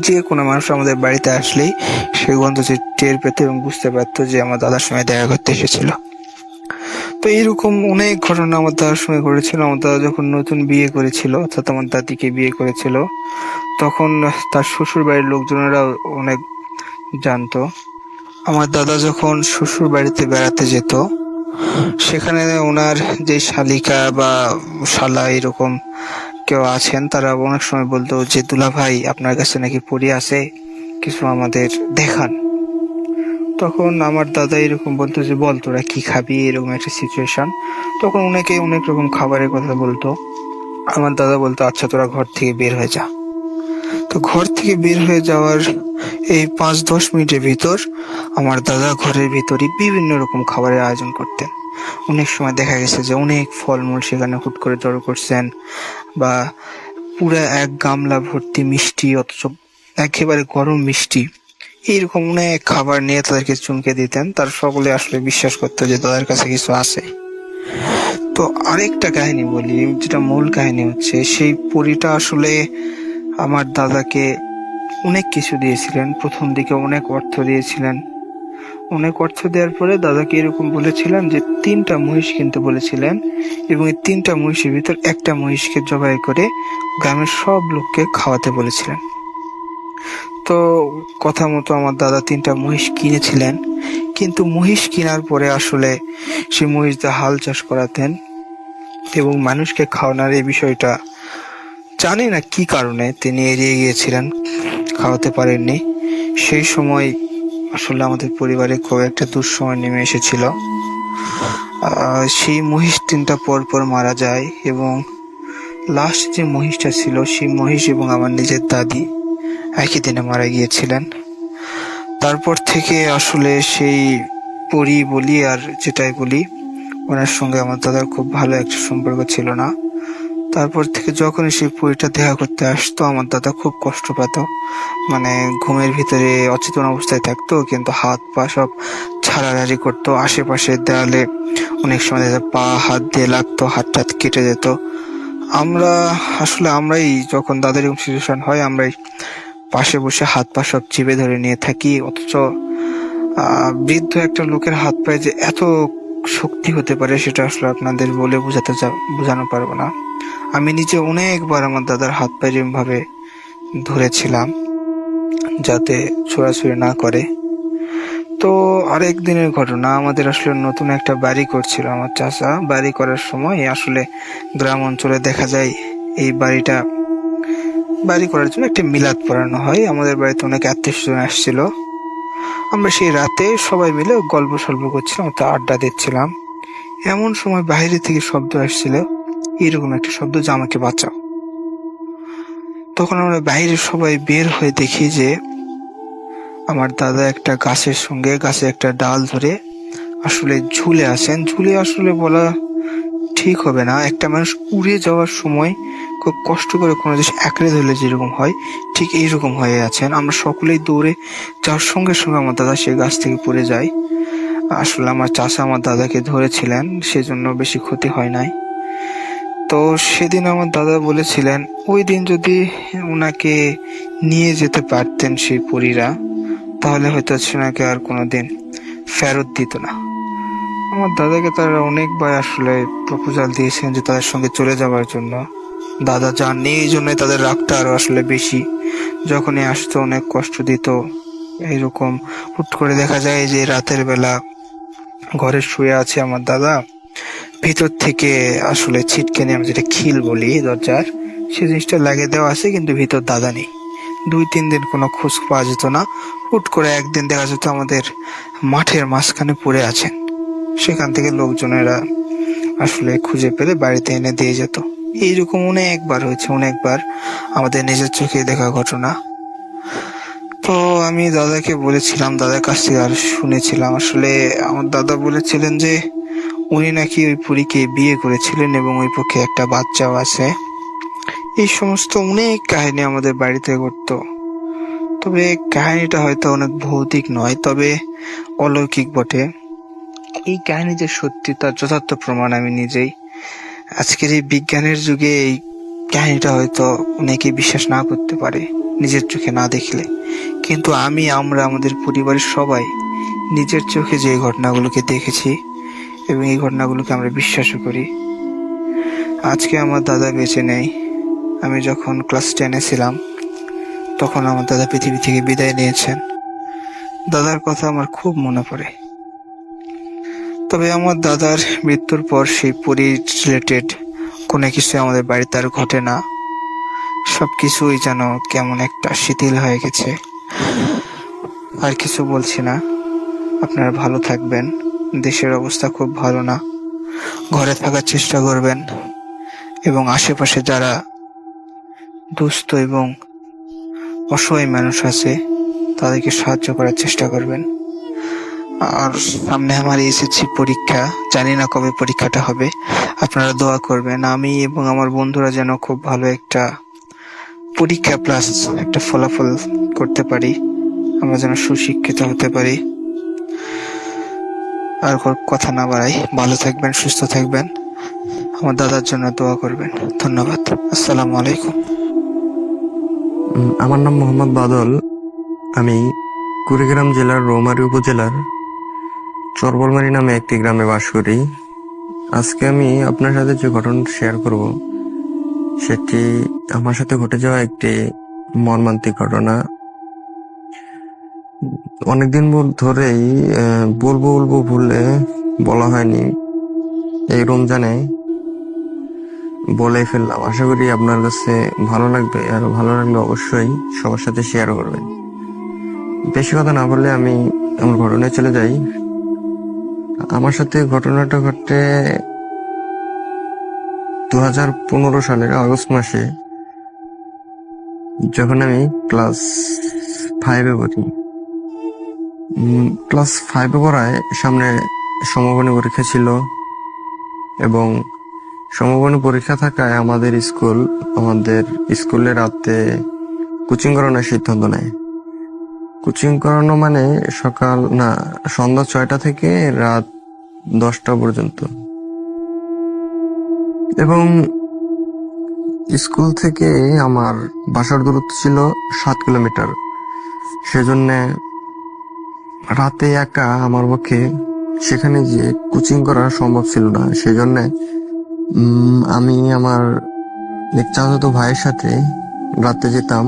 যে কোনো মানুষ আমাদের বাড়িতে আসলেই সেই গন্ধ টের পেত এবং বুঝতে পারতো যে আমার দাদার সঙ্গে দেখা করতে এসেছিল। তো তো এইরকম অনেক ঘটনা আমার দাদার সঙ্গে ঘটেছিল। আমার দাদা যখন নতুন বিয়ে করেছিল, অর্থাৎ আমার দাদিকে বিয়ে করেছিল, তখন তার শ্বশুর বাড়ির লোকজনেরা অনেক জানতো। আমার দাদা যখন শ্বশুর বাড়িতে বেড়াতে যেত, সেখানে ওনার যে শালিকা বা শালা এরকম কেউ আছেন, তারা অনেক সময় বলতো যে দুলা ভাই, আপনার কাছে নাকি পরী আছে, কিছু আমাদের দেখান। তখন আমার দাদা এরকম বলতো যে বল তোরা কি খাবি, এরকম একটা সিচুয়েশন। তখন অনেকে অনেক রকম খাবারের কথা বলতো। আমার দাদা বলতো আচ্ছা তোরা ঘর থেকে বের হয়ে যা। তো ঘর থেকে বের হয়ে যাওয়ার এই 5-10 মিনিটের ভিতর আমার দাদা ঘরের ভিতরে বিভিন্ন রকম খাবারের আয়োজন করতেন। অনেক সময় দেখা গেছে যে অনেক ফলমূল সেখানে হুট করে জড়ো করছেন, বা পুরো এক গামলা ভর্তি মিষ্টি, অথচ একেবারে গরম মিষ্টি, এইরকম অনেক খাবার নিয়ে তাদেরকে চমকে দিতেন। তার সকলে আসলে বিশ্বাস করতো যে তাদের কাছে কিছু আছে। তো আরেকটা কাহিনী বলি, যেটা মূল কাহিনী হচ্ছে, সেই পরীটা আসলে আমার দাদাকে অনেক কিছু দিয়েছিলেন। প্রথম দিকে অনেক অর্থ দিয়েছিলেন। অনেক অর্থ দেওয়ার পরে দাদাকে এরকম বলেছিলেন যে 3টা মহিষ কিনতে বলেছিলেন, এবং এই 3টা মহিষের ভিতর একটা মহিষকে জবাই করে গ্রামের সব লোককে খাওয়াতে বলেছিলেন। তো কথা মতো আমার দাদা 3টা মহিষ কিনেছিলেন, কিন্তু মহিষ কেনার পরে আসলে সেই মহিষ দিয়ে হাল চাষ করাতেন এবং মানুষকে খাওয়ানোর এই বিষয়টা জানি না কি কারণে তিনি এড়িয়ে গিয়েছিলেন, খাওয়াতে পারেননি। সেই সময় আসলে আমাদের পরিবারে খুব একটা দুঃসময় নেমে এসেছিল। সেই মহিষ 3টা পর পর মারা যায়, এবং লাস্ট যে মহিষটা ছিল, সেই মহিষ এবং আমার নিজের দাদি একই দিনে মারা গিয়েছিলেন। তারপর থেকে আসলে সেই পরি বলি আর যেটাই বলি, ওনার সঙ্গে আমার দাদার খুব ভালো একটা সম্পর্ক ছিল না। তারপর থেকে যখনই সেই পরীটা দেখা করতে আসতো, আমার দাদা খুব কষ্ট পেত। মানে ঘুমের ভিতরে অচেতন অবস্থায় থাকতো, কিন্তু হাত পা সব ছাড়াছাড়ি করতো। আশেপাশের দেয়ালে অনেক সময় দেখা যায় পা হাত দিয়ে লাগতো, হাত টাত কেটে যেত। আমরাই যখন দাদার এরকম সিচুয়েশন হয়, আমরাই পাশে বসে হাত পা সব চিপে ধরে নিয়ে থাকি। অথচ বৃদ্ধ একটা লোকের হাত পায়ে যে এত শক্তি হতে পারে, সেটা আসলে আপনাদের বলে বোঝানো পারবো না। আমি নিজে অনেকবার আমার দাদার হাত পায়ে এরকম ভাবে ধরেছিলাম যাতে ছোড়াছুড়ি না করে। তো আরেক দিনের ঘটনা, আমাদের আসলে নতুন একটা বাড়ি করছিল আমার চাচা। বাড়ি করার সময় আসলে গ্রাম অঞ্চলে দেখা যায় এই বাড়ি করার জন্য একটা মিলাদ পড়ানো হয়। আমাদের বাড়িতে অনেক আত্মীয়স্বজন আসছিল। আমরা সেই রাতে সবাই মিলে গল্প সল্প করছিলাম, তো আড্ডা দিচ্ছিলাম। এমন সময় বাইরে থেকে শব্দ আসছিল, এরকম একটা শব্দ যে আমাকে বাঁচাও। তখন আমরা বাইরে সবাই বের হয়ে দেখি যে আমার দাদা একটা গাছে একটা ডাল ধরে আসলে ঝুলে আছেন। ঝুলে আসলে বলা ঠিক হবে না, একটা মানুষ উড়ে যাওয়ার সময় খুব কষ্ট করে কোনো জিনিস আঁকড়ে ধরলে যেরকম হয়, ঠিক এইরকম হয়ে আছেন। আমরা সকলেই দৌড়ে যাওয়ার সঙ্গে সঙ্গে আমার দাদা সেই গাছ থেকে পড়ে যায়। আসলে আমার চাচা আমার দাদাকে ধরেছিলেন, সেজন্য বেশি ক্ষতি হয় নাই। তো সেদিন আমার দাদা বলেছিলেন, ওই দিন যদি ওনাকে নিয়ে যেতে পারতেন সেই পরীরা, তাহলে হয়তো সোনাকে আর কোনোদিন ফেরত দিত না। আমার দাদাকে তারা অনেকবার আসলে প্রপোজাল দিয়েছেন যে তাদের সঙ্গে চলে যাওয়ার জন্য। দাদা যাননি, এই জন্যই তাদের রাগটা আরো আসলে বেশি। যখনই আসতো অনেক কষ্ট দিত। এইরকম হুট করে দেখা যায় যে রাতের বেলা ঘরে শুয়ে আছে আমার দাদা, ভিতর থেকে আসলে ছিটকেনি, আমরা যেটা খিল বলি দরজার, সে জিনিসটা লাগিয়ে দেওয়া আছে, কিন্তু ভিতর দাদা নেই। 2-3 দিন কোনো খোঁজ পাওয়া যেত না। হুট করে একদিন দেখা যেত আমাদের মাঠের মাঝখানে পড়ে আছেন। সেখান থেকে লোকজনেরা আসলে খুঁজে পেলে বাড়িতে এনে দিয়ে যেত। এইরকম অনেকবার হয়েছে, অনেকবার আমাদের নিজের চোখে দেখা ঘটনা। তো আমি দাদাকে বলেছিলাম, দাদার কাছ থেকে আর শুনেছিলাম, আসলে আমার দাদা বলেছিলেন যে উনি নাকি ওই পরীকে বিয়ে করেছিলেন এবং ওই পক্ষে একটা বাচ্চাও আছে। এই সমস্ত অনেক কাহিনী আমাদের বাড়িতে ঘটতো। তবে কাহিনীটা হয়তো অনেক ভৌতিক নয়, তবে অলৌকিক বটে। এই কাহিনী যে সত্যি তার যথার্থ প্রমাণ আমি নিজেই। আজকের এই বিজ্ঞানের যুগে এই কাহিনীটা হয়তো অনেকে বিশ্বাস না করতে পারে নিজের চোখে না দেখলে, কিন্তু আমরা আমাদের পরিবারের সবাই নিজের চোখে যে ঘটনাগুলোকে দেখেছি, এবং এই ঘটনাগুলোকে আমরা বিশ্বাসও করি। আজকে আমার দাদা বেঁচে নেই। আমি যখন ক্লাস 10-এ ছিলাম তখন আমার দাদা পৃথিবী থেকে বিদায় নিয়েছেন। দাদার কথা আমার খুব মনে পড়ে। তবে আমার দাদার মৃত্যুর পর সেই রিলেটেড কোনো কিছু আমাদের বাড়িতে আর ঘটে না। সবকিছুই যেন কেমন একটা শিথিল হয়ে গেছে। আর কিছু বলছি না। আপনারা ভালো থাকবেন। দেশের অবস্থা খুব ভালো না। ঘরে থাকার চেষ্টা করবেন এবং আশেপাশে যারা দুস্থ এবং অসহায় মানুষ আছে তাদেরকে সাহায্য করার চেষ্টা করবেন। আর সামনে আমার এসএসসি পরীক্ষা, জানি না কবে পরীক্ষাটা হবে, আপনারা দোয়া করবেন আমি এবং আমার বন্ধুরা যেন খুব ভালো একটা পরীক্ষা প্লাস একটা ফলাফল করতে পারি, আমরা যেন সুশিক্ষিত হতে পারি। আর কথা না বাড়াই, ভালো থাকবেন, সুস্থ থাকবেন, আমার দাদার জন্য দোয়া করবেন। ধন্যবাদ। আসসালামু আলাইকুম। আমার নাম মোহাম্মদ বাদল। আমি কুড়িগ্রাম জেলার রৌমারী উপজেলার চরবলমারি নামে একটি গ্রামে বাস করি। আজকে আমি আপনার সাথে যে ঘটনা শেয়ার করব সেটি আমার সাথে ঘটে যাওয়া একটি মর্মান্তিক ঘটনা। অনেকদিন ধরেই বলবো বলবো ভুলে বলা হয়নি, এই রমজানে বলে ফেললাম। আশা করি আপনার কাছে ভালো লাগবে, আর ভালো লাগলে অবশ্যই সবার সাথে শেয়ার করবেন। বেশি কথা না বললে আমি আমার ঘটনায় চলে যাই। আমার সাথে ঘটনাটা ঘটে 2015 সালের আগস্ট মাসে, যখন আমি ক্লাস 5-এ পড়ি। ক্লাস 5-এ পড়ায় সামনে সমবর্ণী পরীক্ষা ছিল এবং সমবর্ণী পরীক্ষা থাকায় আমাদের স্কুলে রাতে কোচিং করানোর সিদ্ধান্ত নেয়। কোচিং করানো মানে সন্ধ্যা 6টা থেকে রাত 10টা পর্যন্ত। এবং স্কুল থেকে আমার বাসার দূরত্ব ছিল 7 কিলোমিটার। সেজন্য রাতে একা আমার পক্ষে সেখানে যে কোচিং করা সম্ভব ছিল না। সেজন্য আমি আমার এক চাচাতো ভাইয়ের সাথে রাতে যেতাম।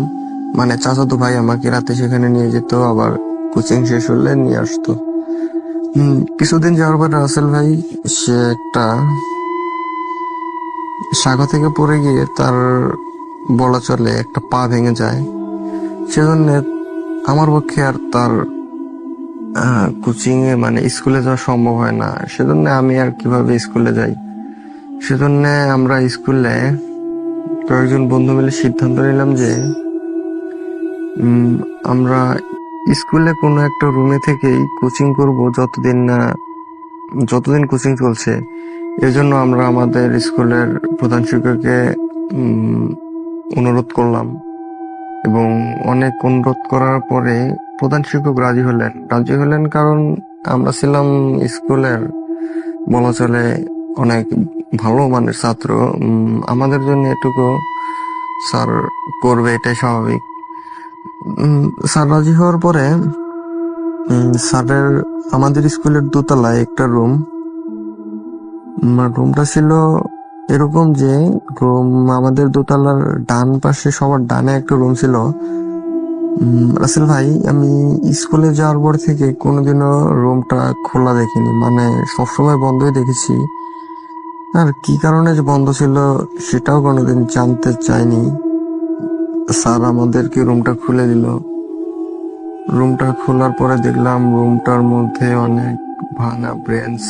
মানে চাচাতো ভাই আমাকে রাতে সেখানে নিয়ে যেত, আবার কোচিং শেষ হলে নিয়ে আসতো। কিছুদিন যাওয়ার পর রাসেল ভাই সে একটা শাখা থেকে পড়ে গিয়ে তার বলা চলে একটা পা ভেঙে যায়। সেজন্য আমার পক্ষে আর তার কোচিং এ মানে স্কুলে যাওয়া সম্ভব হয় না। সেজন্য আমি আর কিভাবে স্কুলে যাই। সেজন্য আমরা স্কুলে কয়েকজন বন্ধু মিলে সিদ্ধান্ত নিলাম যে আমরা স্কুলে কোনো একটা রুমে থেকেই কোচিং করব যতদিন কোচিং চলছে। এজন্য আমরা আমাদের স্কুলের প্রধান শিক্ষককে অনুরোধ করলাম এবং অনেক অনুরোধ করার পরে প্রধান শিক্ষক রাজি হলেন কারণ আমরা ছিলাম স্কুলের বলা চলে অনেক ভালো মানের ছাত্র। আমাদের জন্য এটুকু স্যার করবে, এটাই স্বাভাবিক। স্যার রাজি হওয়ার পরে স্যারের আমাদের স্কুলের দোতলায় একটা রুমটা ছিল এরকম যে আমাদের দোতলার ডান পাশে সবার ডানে একটা রুম ছিল। রাসেল ভাই, আমি স্কুলে যাওয়ার পর থেকে কোনোদিনও রুমটা খোলা দেখিনি, মানে সবসময় বন্ধই দেখেছি। আর কি কারণে যে বন্ধ ছিল সেটাও কোনোদিন জানতে চাইনি। স্যার আমাদেরকে রুমটা খুলে দিল। রুমটা খোলার পরে দেখলাম রুমটার মধ্যে অনেক ভাঙা বেঞ্চ,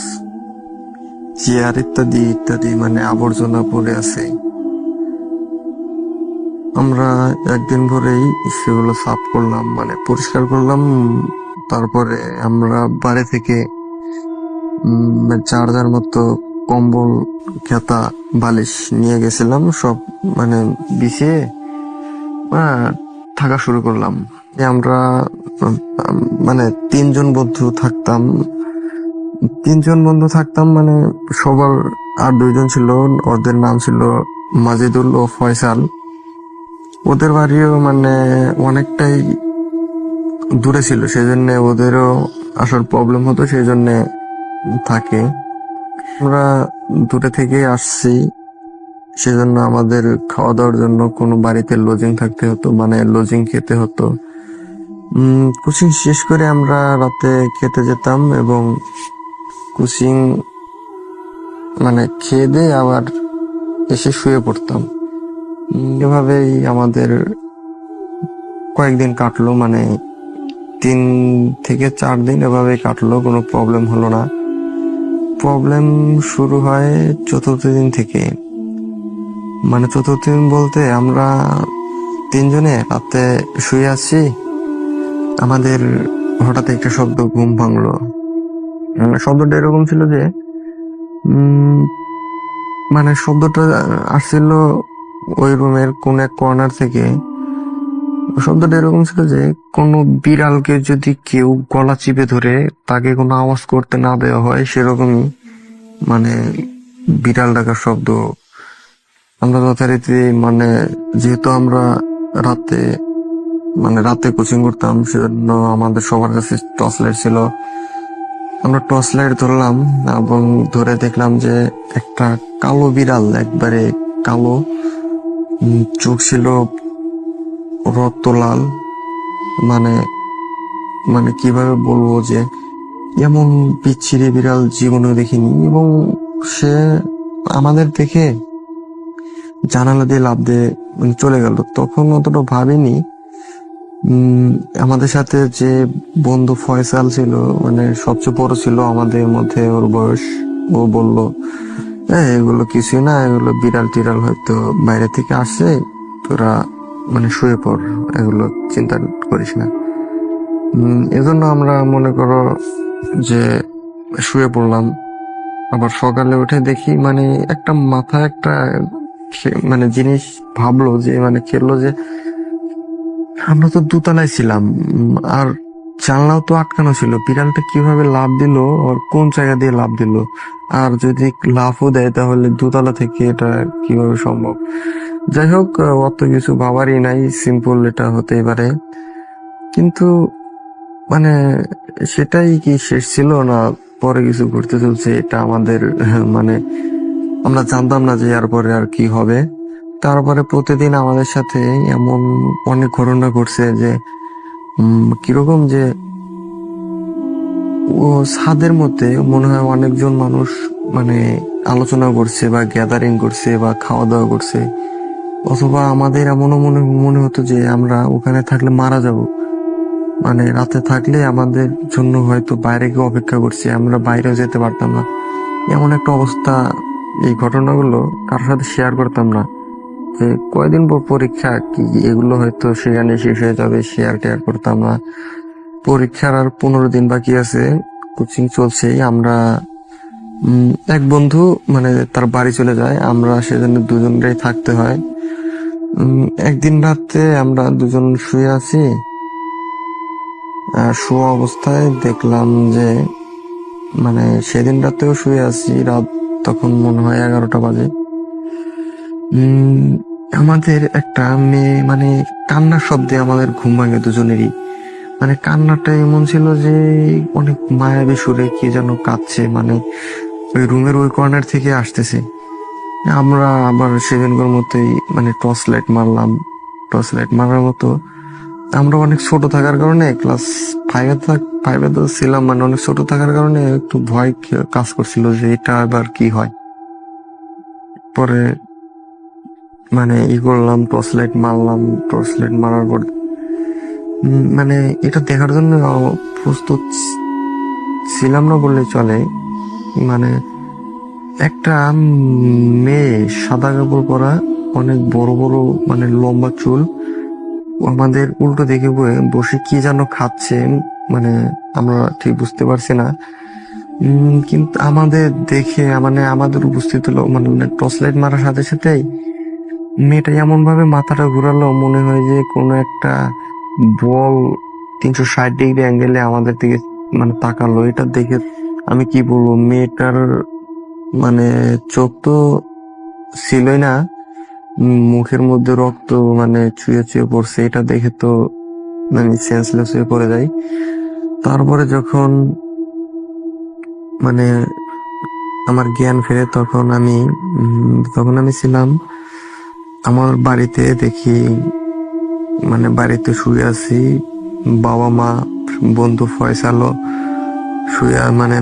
চেয়ার ইত্যাদি ইত্যাদি মানে আবর্জনা পড়ে আছে। আমরা একদিন ভরেই সেগুলো সাফ করলাম, মানে পরিষ্কার করলাম। তারপরে আমরা বাড়ি থেকে 4 মতো কম্বল, খেতা, বালিশ নিয়ে গেছিলাম। সব মানে বিছিয়ে থাকা শুরু করলাম। আমরা মানে 3জন বন্ধু থাকতাম। মানে সবার আর 2জন ছিল, ওদের নাম ছিল মাজিদুল ও ফয়সাল। ওদের বাড়িও মানে অনেকটাই দূরে ছিল, সেজন্য ওদেরও আসার প্রবলেম হতো, সেই জন্য থাকে। আমরা দূরে থেকে আসছি, সেজন্য আমাদের খাওয়া দাওয়ার জন্য কোনো বাড়িতে লজিং থাকতে হতো, মানে লজিং খেতে হতো। কোচিং শেষ করে আমরা রাতে খেতে যেতাম এবং কোচিং মানে খেয়ে দিয়ে আবার এসে শুয়ে পড়তাম। এভাবেই আমাদের কয়েকদিন কাটলো, মানে 3 থেকে 4 দিন এভাবেই কাটলো, কোনো প্রবলেম হলো না। প্রবলেম শুরু হয় চতুর্থ দিন থেকে। মানে চতুর্থ দিন বলতে আমরা 3 জনে রাতে শুয়ে আছি, আমাদের হঠাৎ একটা শব্দ ঘুম ভাঙলো। শব্দটা এরকম ছিল যে উম, মানে শব্দটা আসছিল ওই রুমের কোন এক কর্নার থেকে। শব্দটা এরকম ছিল যে কোনো বিড়ালকে যদি কেউ গলা চিপে ধরে তাকে কোনো আওয়াজ করতে না দেওয়া হয়, সেরকমই মানে বিড়াল ডাকার শব্দ। আমরা যথারীতি মানে যেহেতু আমরা রাতে রাতে কোচিং করতাম, সেজন্য আমাদের সবার কাছে টর্চ লাইট ছিল। আমরা টর্চ লাইট ধরলাম এবং ধরে দেখলাম যে একটা কালো বিড়াল, একবারে কালো, চোখ ছিল রক্ত লাল। মানে মানে কিভাবে বলবো যে এমন বিচ্ছিরি বিড়াল জীবনে দেখিনি। এবং সে আমাদের দেখে জানালা দিয়ে লাফ দিয়ে চলে গেল। তখন অতটা ভাবিনি। আমাদের সাথে যে বন্ধু ফয়সাল ছিল, মানে সবচেয়ে বড় ছিল আমাদের মধ্যে, ওর বয়স, ও বলল, এগুলো কিছুই না, এগুলো বিড়াল টিড়াল হয়তো বাইরে থেকে আসছে, তোরা মানে শুয়ে পড়, এগুলো চিন্তা করিস না। এজন্য আমরা মনে করো যে শুয়ে পড়লাম। আবার সকালে উঠে দেখি মানে একটা মাথা একটা মানে জিনিস ভাবলো যে মানে খেললো যে আমরা তো দোতলায় ছিলাম, আর জানলাও তো আটকানো ছিল, বিড়ালটা কিভাবে লাফ দিল আর কোন জায়গা দিয়ে লাফ দিল, আর যদি লাফও দেয় তাহলে দোতলা থেকে এটা কিভাবে সম্ভব। যাই হোক, অত কিছু ভাবারই নাই, সিম্পল এটা হতেই পারে। কিন্তু মানে সেটাই কি শেষ ছিল না পরে কিছু ঘুরতে চলছে, এটা আমাদের মানে আমরা জানতাম না যে এর পরে আর কি হবে। তারপরে প্রতিদিন আমাদের সাথে এমন অনেক ঘটনা ঘটছে যে কিরকম যে ও ছাদের মধ্যে মনে হয় অনেকজন মানুষ মানে আলোচনা করছে বা গ্যাদারিং করছে বা খাওয়া দাওয়া করছে, অথবা আমাদের এমনও মনে মনে হতো যে আমরা ওখানে থাকলে মারা যাব। মানে রাতে থাকলে আমাদের জন্য হয়তো বাইরে কেউ অপেক্ষা করছে, আমরা বাইরেও যেতে পারতাম না, এমন একটা অবস্থা। এই ঘটনাগুলো কারোর সাথে শেয়ার করতাম না, যে কয়দিন পর পরীক্ষা, কি এগুলো হয়তো সেখানে শেষ হয়ে যাবে, শেয়ার টেয়ার করতাম না। পরীক্ষার আর 15 দিন বাকি আছে, কোচিং চলছেই। আমরা এক বন্ধু মানে তার বাড়ি চলে যায়, আমরা সেজন্য দুজনেই থাকতে হয়। একদিন রাতে আমরা দুজন শুয়ে আছি, শোয়া অবস্থায় দেখলাম যে মানে সেদিন রাতেও শুয়ে আছি, রাত তখন মনে হয় 11টা বাজে। আমাদের একটা মেয়ে মানে কান্নার শব্দে আমাদের ঘুম ভাঙে দুজনেরই। মানে কান্নাটা এমন ছিল যে অনেক মায়াবী সুরে কি যেন কাঁদছে, মানে ওই রুমের ওই কর্নার থেকে আসতেছে। আমরা আবার সেদিনকার মতোই মানে টর্চ লাইট মারলাম, টর্চ লাইট মারার মতো। আমরা অনেক ছোট থাকার কারণে ক্লাস ফাইভে তো ছিলাম, মানে অনেক ছোট থাকার কারণে একটু ভয় কাজ করছিল যে এটা আবার কি হয়। পরে মানে করলাম, টর্চ লাইট মারলাম, টর্চ লাইট মারার পর মানে এটা দেখার জন্য প্রস্তুত ছিলাম না বললে চলে। মানে একটা মেয়ে, সাদা কাপড় পরা, অনেক বড় বড় মানে লম্বা চুল, আমাদের উল্টো দিকে বসে কি যেন খাচ্ছে, মানে আমরা ঠিক বুঝতে পারছি না। কিন্তু আমাদের দেখে মানে আমাদের উপস্থিত হলো, মানে টর্চ লাইট মারার সাথে সাথেই মেয়েটা এমন ভাবে মাথাটা ঘুরালো, মনে হয় যে কোনো একটা বল 360 ডিগ্রি অ্যাঙ্গেলে আমাদের দিকে মানে তাকালো। এটা দেখে আমি কি বলবো, মেয়েটার মানে চোখ তো ছিলই না, মুখের মধ্যে রক্ত মানে চুয়ে চুয়ে পড়ছে। এটা দেখে তো আমি সেন্সলেস হয়ে পড়ে যাই। তারপরে যখন মানে আমার জ্ঞান ফেরে তখন আমি ছিলাম আমার বাড়িতে। দেখি মানে বাড়িতে শুয়ে আছি, বাবা মা বন্ধু ফয়সালও শুয়ে মানে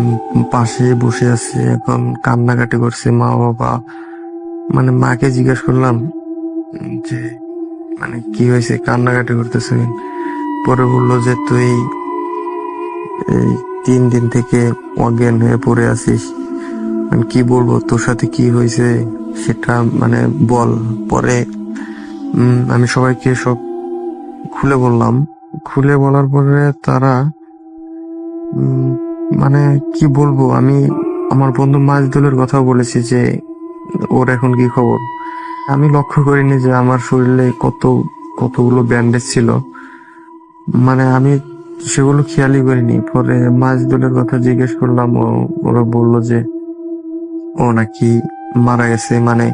পাশে বসে আছে। এখন কান্নাকাটি করছে মা বাবা। মানে মাকে জিজ্ঞেস করলাম যে মানে কি হয়েছে, কান্নাকাটি করতেছে। পরে বললো যে তুই এই 3 দিন থেকে অজ্ঞান হয়ে পড়ে আছিস, মানে কি বলবো, তোর সাথে কি হয়েছে সেটা মানে বল। পরে আমি সবাইকে সব খুলে বললাম। খুলে বলার পরে তারা মানে কি বলবো, আমি আমার বন্ধু মাজদুলের কথা বলেছি যে ওর এখন কি খবর। আমি লক্ষ্য করিনি যে আমার শরীরে কতগুলো ব্যান্ডেজ ছিল, মানে আমি সেগুলো খেয়ালই করিনি। পরে মাজদুলের কথা জিজ্ঞেস করলাম, ওরা বললো যে ও নাকি মারা গেছে। মানে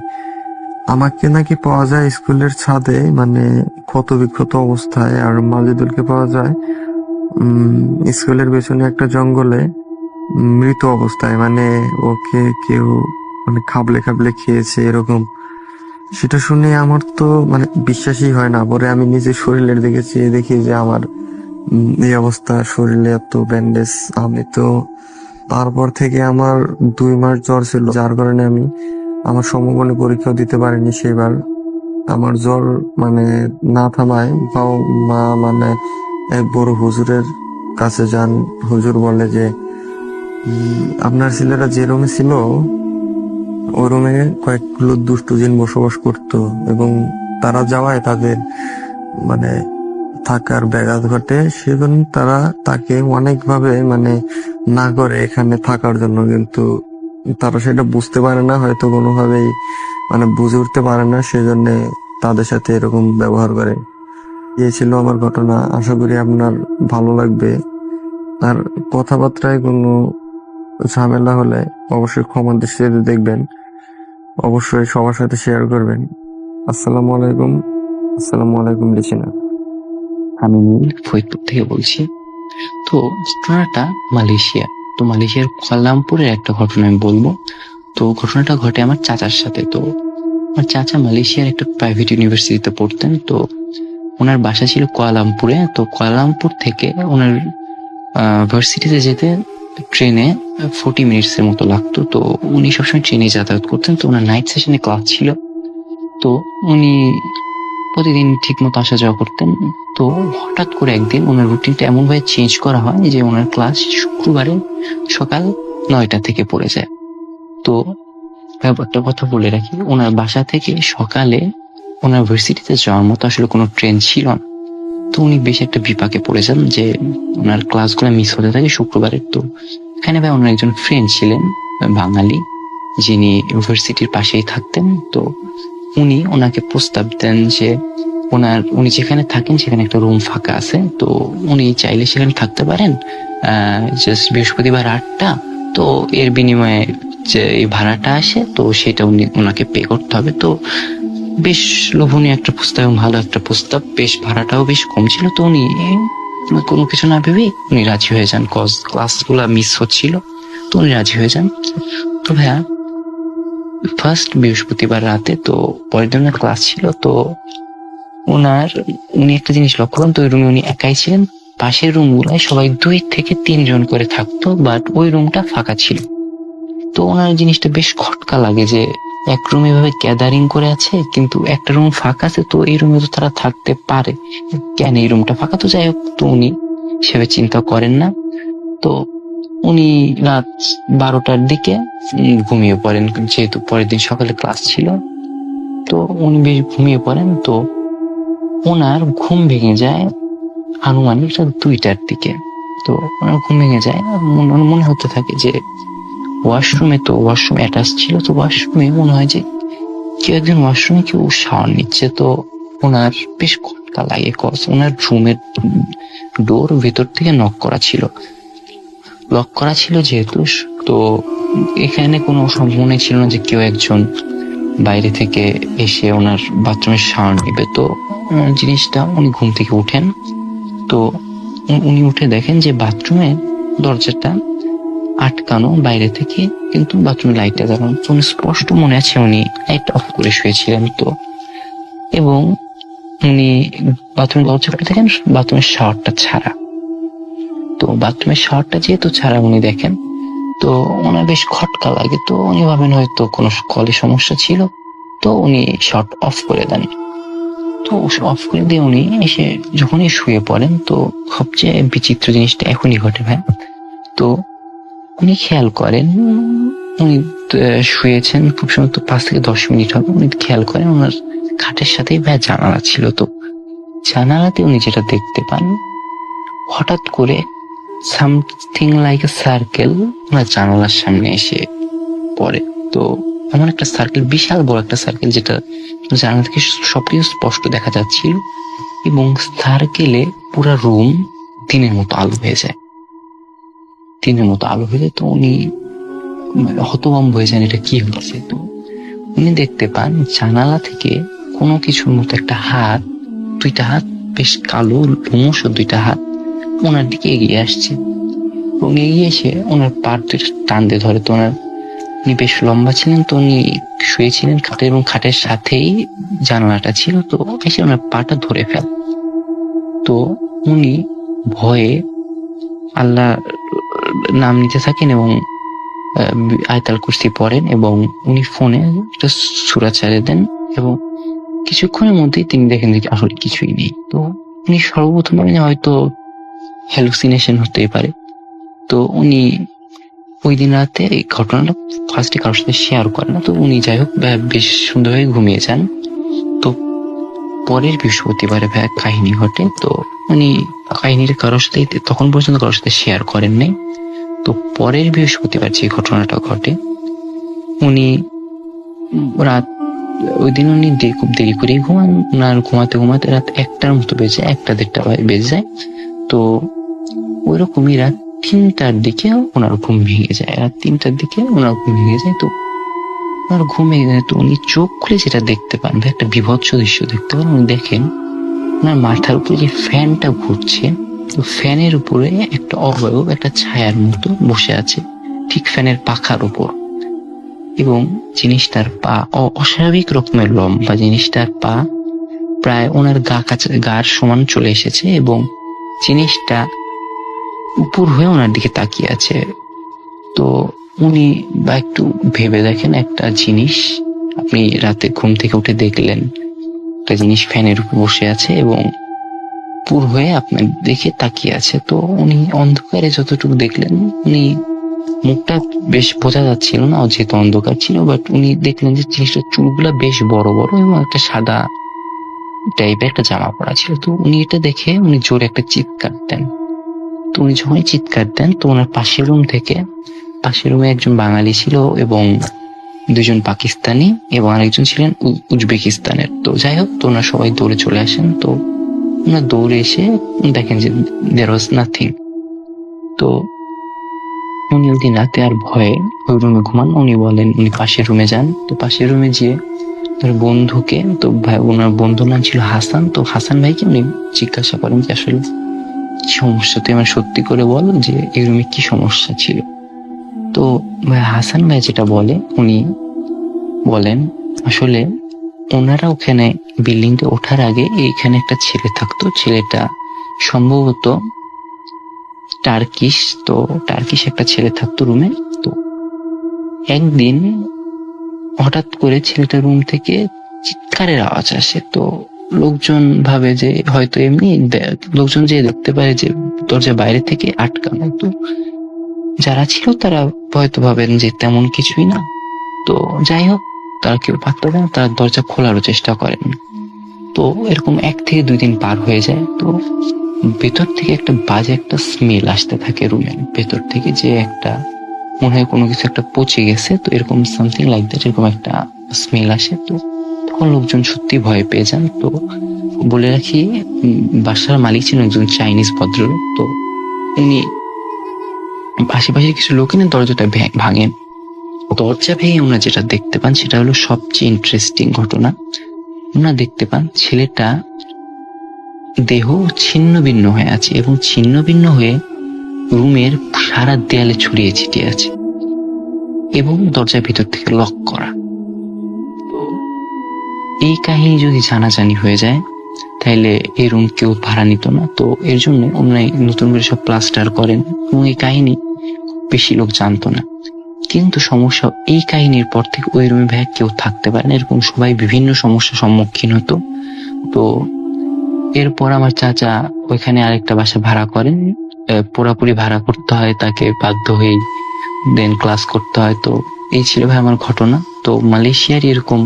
আমাকে নাকি পাওয়া যায় স্কুলের ছাদে, মানে ক্ষত বিক্ষত অবস্থায়, আর মাজদুলকে পাওয়া যায় স্কুলের পেছনে একটা জঙ্গলে মৃত অবস্থায়। মানে ওকে কেউ মানে খাবলে খাবলে খেয়েছে এরকম। সেটা শুনে আমার তো মানে বিশ্বাসই হয় না। পরে আমি নিজের শরীরের দিকে চেয়ে দেখি যে আমার এই অবস্থা, শরীরে এত ব্যান্ডেজ। আমি তো তারপর থেকে আমার 2 মাস জ্বর ছিল, যার কারণে আমি আমার সমমানের পরীক্ষাও দিতে পারিনি সেবার। আমার জ্বর মানে না থামায় মা মানে এক বড় হুজুরের কাছে যান। হুজুর বলে যে আপনার ছেলেরা যে রুমে ছিল ওই রুমে কয়েকগুলো দুষ্টু জিন বসবাস করত, এবং তারা যাওয়ায় তাদের মানে থাকার ব্যাঘাত ঘটে। সেজন্য তারা তাকে অনেকভাবে মানে না করে এখানে থাকার জন্য, কিন্তু তারা সেটা বুঝতে পারে না, হয়তো কোনোভাবেই মানে বুঝে উঠতে পারে না, সেজন্য তাদের সাথে এরকম ব্যবহার করে। এই ছিল আমার ঘটনা। আশা করি আপনার ভালো লাগবে। আর কথাবার্তায় কোনো ঝামেলা হলে অবশ্যই ক্ষমা দৃষ্টিতে দেখবেন, অবশ্যই সবার সাথে শেয়ার করবেন। আসসালামু আলাইকুম। আসসালামু আলাইকুম লিসিনা। আমি ফরিদপুর থেকে বলছি। তো ঘটনাটা মালয়েশিয়া। তো মালয়েশিয়ার কুয়ালালামপুরের একটা ঘটনা আমি বলবো। তো ঘটনাটা ঘটে আমার চাচার সাথে। তো আমার চাচা মালয়েশিয়ার একটা প্রাইভেট ইউনিভার্সিটিতে পড়তেন। তো ওনার বাসা ছিল কুয়ালালামপুরে। তো কুয়ালালামপুর থেকে ওনার ভার্সিটিতে যেতে ট্রেনে 40 মিনিটসের মতো লাগতো। তো উনি সবসময় ট্রেনে যাতায়াত করতেন। তো ওনার নাইট সেশনে ক্লাস ছিল। তো উনি প্রতিদিন ঠিক মতো আসা যাওয়া করতেন। তো হঠাৎ করে একদিন ওনার রুটিনটা এমন ভাবে চেঞ্জ করা হয় যে ওনার ক্লাস শুক্রবারে সকাল 9টা থেকে পড়ে যায়। তো একটা কথা বলে রাখি, ওনার বাসা থেকে সকালে ওনার ভার্সিটিতে যাওয়ার মতো আসলে কোনো ট্রেন ছিল না। তো উনি বেশ একটা বিপাকে পড়ে যান যে ওনার ক্লাসগুলো মিস হতে থাকে শুক্রবারের। তো এখানে ভাই ওনার একজন ফ্রেন্ড ছিলেন বাঙালি, যিনি ইউনিভার্সিটির পাশেই থাকতেন। তো উনি ওনাকে প্রস্তাব দেন যে উনি যেখানে থাকেন সেখানে একটা রুম ফাঁকা আছে, তো উনি চাইলে সেখানে থাকতে পারেন জাস্ট বৃহস্পতিবার 8টা। তো এর বিনিময়ে যে এই ভাড়াটা আসে তো সেটা ওনাকে পে করতে হবে। তো বেশ লোভনীয় একটা প্রস্তাব এবং ভালো একটা প্রস্তাব, বেশ ভাড়াটাও বেশ কম ছিল। তো উনি কোনো কিছু না ভেবেই উনি রাজি হয়ে যান, কজ ক্লাসগুলা মিস হচ্ছিল। তো উনি রাজি হয়ে যান। তো ভাইয়া ফার্স্ট বৃহস্পতিবার রাতে, তো পরের দিনের ক্লাস ছিল। তো উনি একটা জিনিস লক্ষ্য করেন, তো ওই রুমে উনি একাই ছিলেন। পাশের রুম গুলায় সবাই 2 থেকে 3 জন করে থাকতো, বাট ওই রুমটা ফাঁকা ছিল। তো ওনার জিনিসটা বেশ খটকা লাগে যে এক রুমে এভাবে গ্যাদারিং করে আছে, কিন্তু একটা রুম ফাঁকা আছে, তো এই রুমে তো তারা থাকতে পারে, কেন এই রুমটা ফাঁকা? তো যাই হোক, তো উনি সেভাবে চিন্তা করেন না। তো উনি রাত 12টার দিকে ঘুমিয়ে পড়েন, যেহেতু পরের দিন সকালে ক্লাস ছিল। তো উনি বেশ ঘুমিয়ে পড়েন। তো ওনার ঘুম ভেঙে যায় আনুমানিক 2টার দিকে। তো ওনার ঘুম ভেঙে যায়, মনে হতে থাকে যে ওয়াশরুম অ্যাটাচ ছিল। তো ওয়াশরুমে মনে হয় যে কেউ একজন ওয়াশরুমে কেউ শাওয়ার নিচ্ছে। তো ওনার বেশ খটকা লাগে, কজ ওনার রুমের ডোর ভেতর থেকে লক করা ছিল যেহেতু। তো এখানে কোনো সম্ভাবনা ছিল না যে কেউ একজন বাইরে থেকে এসে ওনার বাথরুমের শাওয়ার নিবে। তো জিনিসটা উনি ঘুম থেকে উঠেন। তো উনি উঠে দেখেন যে বাথরুমের দরজাটা আটকানো বাইরে থেকে, কিন্তু বাথরুমের লাইটটা জ্বালানো। তো উনি স্পষ্ট মনে আছে উনি লাইট অফ করে শুয়েছিলেন। তো এবং উনি বাথরুমের দরজা খুলে দেখেন বাথরুমের শাওয়ারটা ছাড়া। তো বাথরুমের শাওয়ারটা যেহেতু ছাড়া উনি দেখেন, তো ওনার বেশ খটকা লাগে। তো উনি ভাবেন হয়তো কোনো কলে সমস্যা ছিল, তো উনি শাওয়ার অফ করে দেন। তো অফ করে দিয়ে উনি এসে যখনই শুয়ে পড়েন, তো সবচেয়ে বিচিত্র জিনিসটা এখনই ঘটে ভাই। তো উনি খেয়াল করেন উনি শুয়েছেন খুব সম্ভবত 5 থেকে 10 মিনিট হবে। উনি খেয়াল করেন ওনার খাটের সাথেই ভাই জানালা ছিল। তো জানালাতে উনি যেটা দেখতে পান, হঠাৎ করে সামথিং লাইক এ সার্কেল ওনার জানালার সামনে এসে পড়ে। তো এমন একটা সার্কেল, বিশাল বড় একটা সার্কেল, যেটা জানালা থেকে সবকিছু স্পষ্ট দেখা যাচ্ছিল। এবং সার্কেলে পুরা রুম দিনের মতো আলো হয়ে যায়। তো উনি হতভম্ব হয়ে যান, এটা কি হচ্ছে। তো উনি দেখতে পান জানালা থেকে কোনো কিছুর মতো একটা হাত, 2টা হাত, বেশ কালো লোমশ 2টা হাত ওনার দিকে এগিয়ে আসছে। এবং এগিয়ে এসে ওনার পা দুটো টান দিয়ে ধরে। তো উনি বেশ লম্বা ছিলেন, তো উনি শুয়েছিলেন খাটে এবং খাটের সাথেই জানালাটা ছিল। তো এসে ওনার পাটা ধরে ফেল। তো উনি ভয়ে আল্লাহ নাম নিতে থাকেন এবং আয়াতুল কুরসি পড়েন, এবং উনি ফোনে একটা সূরা চালিয়ে দেন, এবং কিছুক্ষণের মধ্যেই তিনি দেখেন যে আসলে কিছুই নেই। তো উনি সর্বপ্রথম ভাবেন হয়তো হ্যালুসিনেশন হতেই পারে। তো উনি ওই দিন রাতে এই ঘটনাটা ফার্স্টে কারোর সাথে শেয়ার করেন না। তো উনি যাই হোক বেশ সুন্দরভাবে ঘুমিয়ে যান। তো পরের বৃহস্পতিবারে কাহিনী ঘটে। তো উনি কাহিনীটা কারোর সাথে তখন পর্যন্ত কারোর সাথে শেয়ার করেন নাই। তো পরের বৃহস্পতিবার যে ঘটনাটা ঘটে, উনি রাত ওই দিন উনি খুব দেরি করেই ঘুমান। ওনার ঘুমাতে ঘুমাতে রাত 1টার মতো বেজে যায়, 1টা-1:30 বেজে যায়। তো ওইরকমই রাত 3টার দিকে ওনার ঘুম ভেঙে যায়। রাত 3টার দিকে ওনার ঘুম ভেঙে যায়। তো ওনার ঘুম ভেঙে যায়, তো উনি চোখ খুলে যেটা দেখতে পান, একটা বিভৎস দৃশ্য দেখতে পান। উনি দেখেন ওনার মাথার উপরে যে ফ্যানটা ঘুরছে, তো ফ্যানের উপরে একটা অবয়ব, একটা ছায়ার মতো বসে আছে ঠিক ফ্যানের পাখার উপর। এবং জিনিসটার পা অস্বাভাবিক রকমের লম্বা, জিনিসটার পা প্রায় ওনার গার সমান চলে এসেছে, এবং জিনিসটা উপর হয়ে ওনার দিকে তাকিয়ে আছে। তো উনি একটু ভেবে দেখেন একটা জিনিস, আপনি রাতে ঘুম থেকে উঠে দেখলেন একটা জিনিস ফ্যানের উপর বসে আছে এবং পুর হয়ে আপনার দিকে তাকিয়ে আছে। তো উনি অন্ধকারে যতটুকু দেখলেন, উনি মুখটা বেশ বোঝা যাচ্ছিল না যেহেতু অন্ধকার ছিল, বাট উনি দেখলেন যে জিনিসটার চুলগুলা বেশ বড় বড় এবং একটা সাদা টাইপের একটা জামা পরা ছিল। তো উনি এটা দেখে উনি জোরে একটা চিৎকার দেন। তো উনি যখনই চিৎকার দেন, তো ওনার পাশের রুমে একজন বাঙালি ছিল এবং 2জন পাকিস্তানি এবং আরেকজন ছিলেন উজবেকিস্তানের। তো যাই হোক, তো ওনারা সবাই দৌড়ে চলে আসেন। তো ওনারা দৌড়ে এসে দেখেন যে দেয়ার ওয়াজ নাথিং। তো উনি ওই দিন রাতে আর ভয়ে ওই রুমে ঘুমান। উনি বলেন উনি পাশের রুমে যান। তো পাশের রুমে গিয়ে তার বন্ধুকে, তো ভাই ওনার বন্ধুর নাম ছিল হাসান, তো হাসান ভাইকে উনি জিজ্ঞাসা করেন যে আসলে কি সমস্যা, তুই আমার সত্যি করে বল যে এই রুমে কি সমস্যা ছিল। তো ভাই হাসান ভাই যেটা বলে, উনি বলেন আসলে ওনারা ওখানে বিল্ডিংটা ওঠার আগে এখানে একটা ছেলে থাকতো, ছেলেটা সম্ভবত টার্কিশ। তো টার্কিশ একটা ছেলে থাকতো রুমে। তো একদিন হঠাৎ করে ছেলেটার রুম থেকে চিৎকারের আওয়াজ আসে। তো লোকজন ভাবে যে হয়তো এমনি, লোকজন যে দেখতে পারে যে দরজা বাইরে থেকে আটকানো। তো যারা ছিল তারা হয়তো ভাবেন যে তেমন কিছুই না। তো যাই হোক, তারা কেউ পাত্তা দেন, তারা দরজা খোলারও চেষ্টা করেন। তো এরকম 1 থেকে 2 দিন পার হয়ে যায়। তো ভেতর থেকে একটা বাজে একটা স্মেল আসতে থাকে রুমের ভেতর থেকে, যে একটা মনে হয় কোনো কিছু একটা পচে গেছে। তো এরকম সামথিং লাইক দ্যাট, এরকম একটা স্মেল আসে। তো তখন লোকজন সত্যি ভয় পেয়ে যান। তো বলে রাখি, বাসার মালিক ছিলেন একজন চাইনিজ ভদ্রলোক। তো উনি আশেপাশে কিছু লোক এনে দরজাটা ভাঙেন। দরজা ভেঙে ওনারা যেটা দেখতে পান সেটা হলো সবচেয়ে ইন্টারেস্টিং ঘটনা। ওনারা দেখতে পান ছেলেটা দেহ ছিন্ন ভিন্ন হয়ে আছে, এবং ছিন্ন ভিন্ন হয়ে রুমের সারা দেয়ালে ছড়িয়ে ছিটিয়ে আছে এবং দরজার ভিতর থেকে লক করা। এই কাহিনী যদি জানাজানি হয়ে যায় তাহলে এই রুম কেউ ভাড়া নিত না। তো এর জন্য ওনারা নতুন করে সব প্লাস্টার করেন এবং এই কাহিনী বেশি লোক জানতো না। কিন্তু সমস্যা, এই কাহিনীর পর থেকে ওই রুমে ভাই কেউ থাকতে পারে না, এরকম সবাই বিভিন্ন সমস্যার সম্মুখীন হতো। তো এরপর আমার চাচা ওইখানে আরেকটা বাসা ভাড়া করেন, পুরাপুরি ভাড়া করতে হয় তাকে, বাধ্য হয়ে দেন ক্লাস করতে হয়। তো এই ছিল ভাই আমার ঘটনা। তো মালয়েশিয়ার এরকম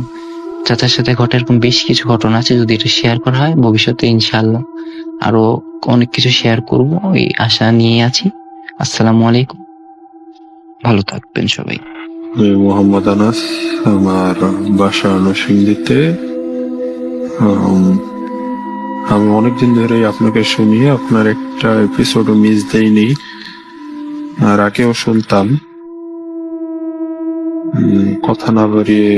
চাচার সাথে ঘটে এরকম বেশ কিছু ঘটনা আছে, যদি এটা শেয়ার করা হয় ভবিষ্যতে ইনশাআল্লাহ আরো অনেক কিছু শেয়ার করব, এই আশা নিয়ে আছি। আসসালামু আলাইকুম, ভালো থাকবেন সবাই। আমি মোহাম্মদ আনাস, আমার বাসা নরসিংদীতে। আমি অনেকদিন ধরে আপনাকে শুনি, আপনার একটা এপিসোডও মিস দেইনি, আর আগেও শুনতাম। কথা না বাড়িয়ে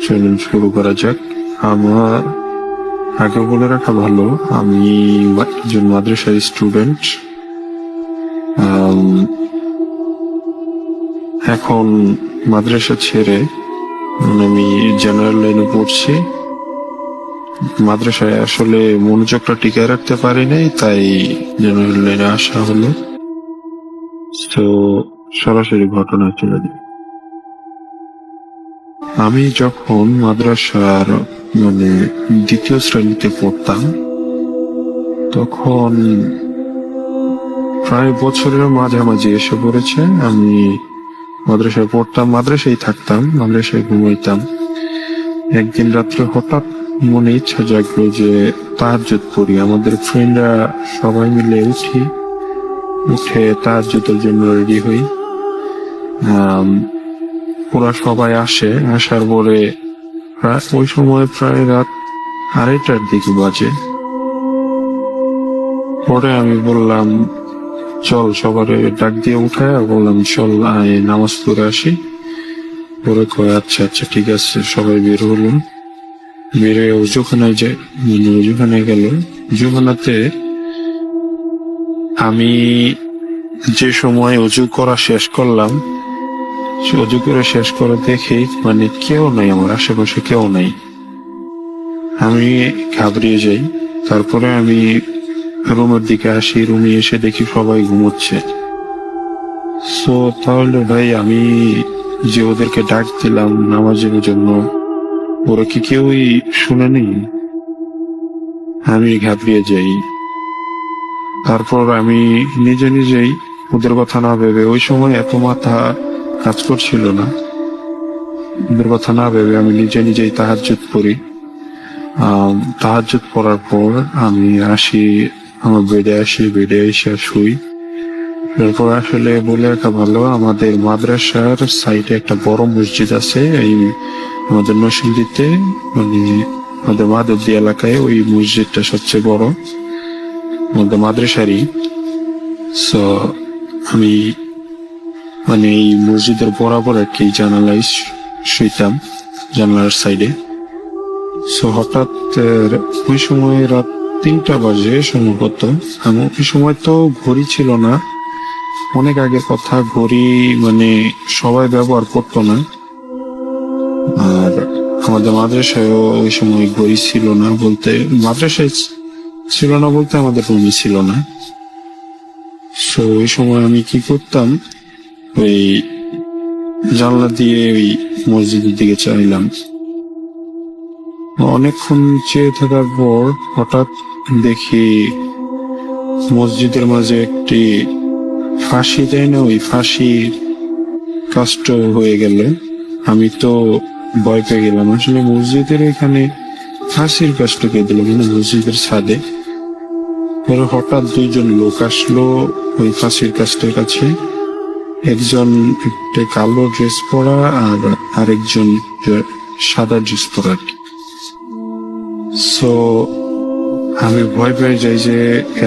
চলুন শুরু করা যাক। আমার আগে বলে রাখা ভালো, আমি একজন মাদ্রাসার স্টুডেন্ট। এখন মাদ্রাসা ছেড়ে আমি জেনারেল লাইনে পড়ছি। মাদ্রাসায় আসলে মনোযোগটা টিকায় রাখতে পারি নাই, তাই জেনারেল লাইনে আসা হলো। তো সরাসরি ঘটনা চলে যাই। আমি যখন মাদ্রাসার দ্বিতীয় শ্রেণীতে পড়তাম, তখন প্রায় বছরের মাঝামাঝি এসে পড়েছে। আমি মাদ্রাসায় পড়তাম, মাদ্রাসায় থাকতাম, মাদ্রাসায় ঘুমাইতাম। একদিন রাত্রে হঠাৎ মনে ইচ্ছা জাগলো যে তাহাজ্জুদ পড়ি। আমাদের ফ্রেন্ডরা সবাই মিলে উঠে তাহাজ্জুদের জন্য রেডি হই। ওরা সবাই আসে, আসার পরে ওই সময় প্রায় রাত 2:30টার দিকে বাজে। পরে আমি বললাম চল, সবারে ডাক দিয়ে উঠায় বললাম চল নামাজ পড়ে আসি। পরে কয় আচ্ছা আচ্ছা ঠিক আছে। সবাই বের হলাম, বেরে অজুখানায় যাই, অজুখানায় গেল। অজুখানাতে আমি যে সময় অজু করা শেষ করলাম, অজু করে শেষ করে দেখি কেউ নাই, আমার আশেপাশে কেউ নাই। আমি ঘাবড়িয়ে যাই। তারপরে আমি রুমের দিকে আসি, রুমে এসে দেখি সবাই ঘুমোচ্ছে। সো তাহলে ভাই আমি যে ওদেরকে ডাক দিলাম নামাজের জন্য, ওরা কি কেউই শুনেনি? আমি ঘাবড়িয়ে যাই। তারপর আমি নিজেই ওদের কথা না ভেবে, ওই সময় এত মাথা কাজ করছিল না, ওদের কথা না ভেবে আমি নিজেই তাহাজ্জুদ পড়ি। তাহাজ্জুদ পড়ার পর আমি আসি আমার বেডে এসে শুই। এরপর আসলে বলে রাখা ভালো, আমাদের মাদ্রাসার সাইডে একটা বড় মসজিদ আছে। এই আমাদের নরসিংদীতে আমাদের মাধবদী এলাকায় ওই মসজিদটা সবচেয়ে বড় আমাদের মাদ্রাসারই। সো আমি এই মসজিদের বরাবর আর কি জানালায় শুইতাম, জানালার সাইডে। সো হঠাৎ ওই সময় রাত 3টা বাজে সম্ভবত। ওই সময় তো ঘড়ি ছিল না, অনেক আগের কথা। ঘড়ি সবাই ব্যবহার করতো না, আর আমাদের মাদ্রাসায়ও ওই সময় ঘড়ি ছিল না বলতে, মাদ্রাসায় ছিল না বলতে আমাদের রুমে ছিল না। সো ওই সময় আমি কি করতাম, ওই জানলা দিয়ে ওই মসজিদের দিকে চাইলাম। অনেকক্ষণ চেয়ে থাকার পর হঠাৎ দেখি মসজিদের মাঝে একটি ফাঁসি দেয় না, ওই ফাঁসির কাষ্ট হয়ে গেল। আমি তো ভয় পেয়ে গেলাম। আসলে মসজিদের এখানে ফাঁসির কাষ্ট কে দিল, মসজিদের ছাদে। পরে হঠাৎ 2জন লোক আসলো ওই ফাঁসির কাষ্টের কাছে। একজন একটা কালো ড্রেস পরা আর আরেকজন সাদা ড্রেস পরা। সো আমি ভয় পেয়ে যাই যে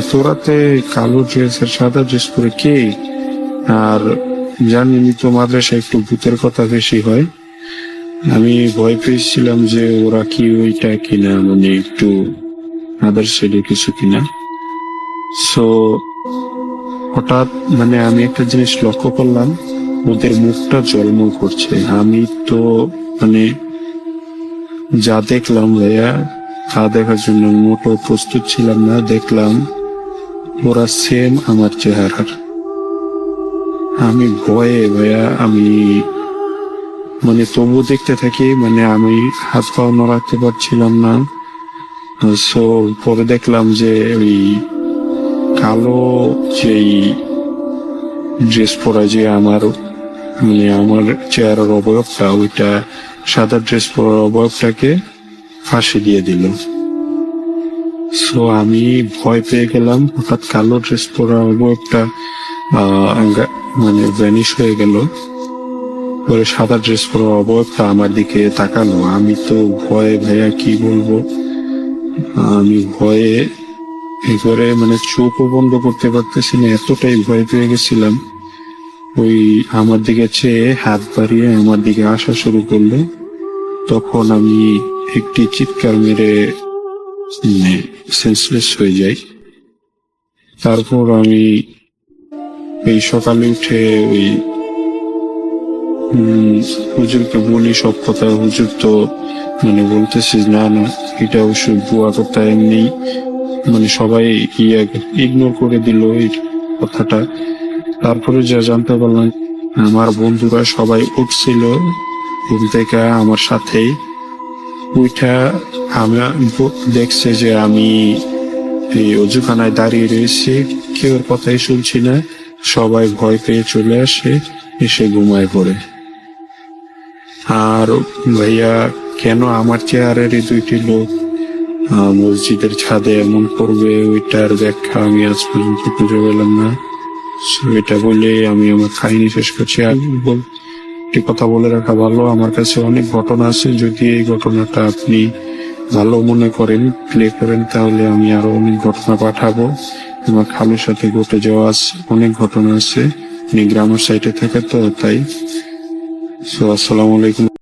এত রাতে কালো ড্রেস আর সাদা ড্রেস পরে কে। আর জানি তো মাদ্রাসায় একটু ভূতের কথা বেশি হয়। আমি ভয় পেয়েছিলাম যে ওরা কি ওইটা কিনা, একটু আদার সাইডে কিছু কিনা। সো হঠাৎ মানে আমি একটা জিনিস লক্ষ্য করলাম, ওদের মুখটা জলমল করছে। আমি তো মানে যা দেখলাম ভাইয়া, তা দেখার জন্য মোটো প্রস্তুত ছিলাম না। দেখলাম ওরা সেম আমার চেহারার। আমি ভয়ে ভাইয়া আমি মানে তবু দেখতে থাকি, মানে আমি হাত পাও নড়াতে পারছিলাম না। সো পরে দেখলাম যে ওই কালো যেই ড্রেস পরা যে আমার মানে আমার চেহারার অবয়বটা, ওইটা সাদা ড্রেস পরার অবয়বটাকে ফাঁসি দিয়ে দিল। সো আমি ভয় পেয়ে গেলাম। হঠাৎ কালো ড্রেস পরা অবয়বটা মানে ভ্যানিশ হয়ে গেল। পরে সাদা ড্রেস পরা অবয়বটা আমার দিকে তাকালো। আমি তো ভয়ে ভাইয়া কি বলবো, আমি ভয়ে এবারে মানে চোখও বন্ধ করতে পারতেছি না, এতটাই ভয় পেয়ে গেছিলাম। ওই আমার দিকে চেয়ে হাত বাড়িয়ে আমার দিকে আসা শুরু করলো। তখন আমি একটি চিৎকার মেরে সেন্সলেস হয়ে যাই। তারপর আমি এই সকালে উঠে ওই হুজুরকে বলি সব কথা। হুজুর তো মানে বলতেছে না না, এটা অবশ্যই বুয়া কথা, এমনি মানে সবাই ইগনোর করে দিল এই কথাটা। তারপরে যা জানতে পারলাম, আমার বন্ধুরা সবাই উঠছিল ঘুম থেকে আমার সাথেই। ওইটা আমার দেখছে যে আমি এই অজুখানায় দাঁড়িয়ে রয়েছি, কেউ কথাই শুনছি না। সবাই ভয় পেয়ে চলে আসে, এসে ঘুমায় পড়ে। আর ভাইয়া কেন আমার চেয়ারের এই দুইটি লোক মসজিদের ছাদে এমন করবে, ওইটার ব্যাখ্যা আমি আজ পর্যন্ত খুঁজে পেলাম না। এটা বলে আমি আমার কাহিনী শেষ করছি। আর একটি কথা বলে রাখা ভালো, আমার কাছে অনেক ঘটনা আছে। যদি এই ঘটনাটা আপনি ভালো মনে করেন, প্লে করেন, তাহলে আমি আরো অনেক ঘটনা পাঠাবো। আমার খালুর সাথে ঘটে যাওয়া অনেক ঘটনা আছে। উনি গ্রামের সাইডে থাকে তো তাই। আসসালামু আলাইকুম।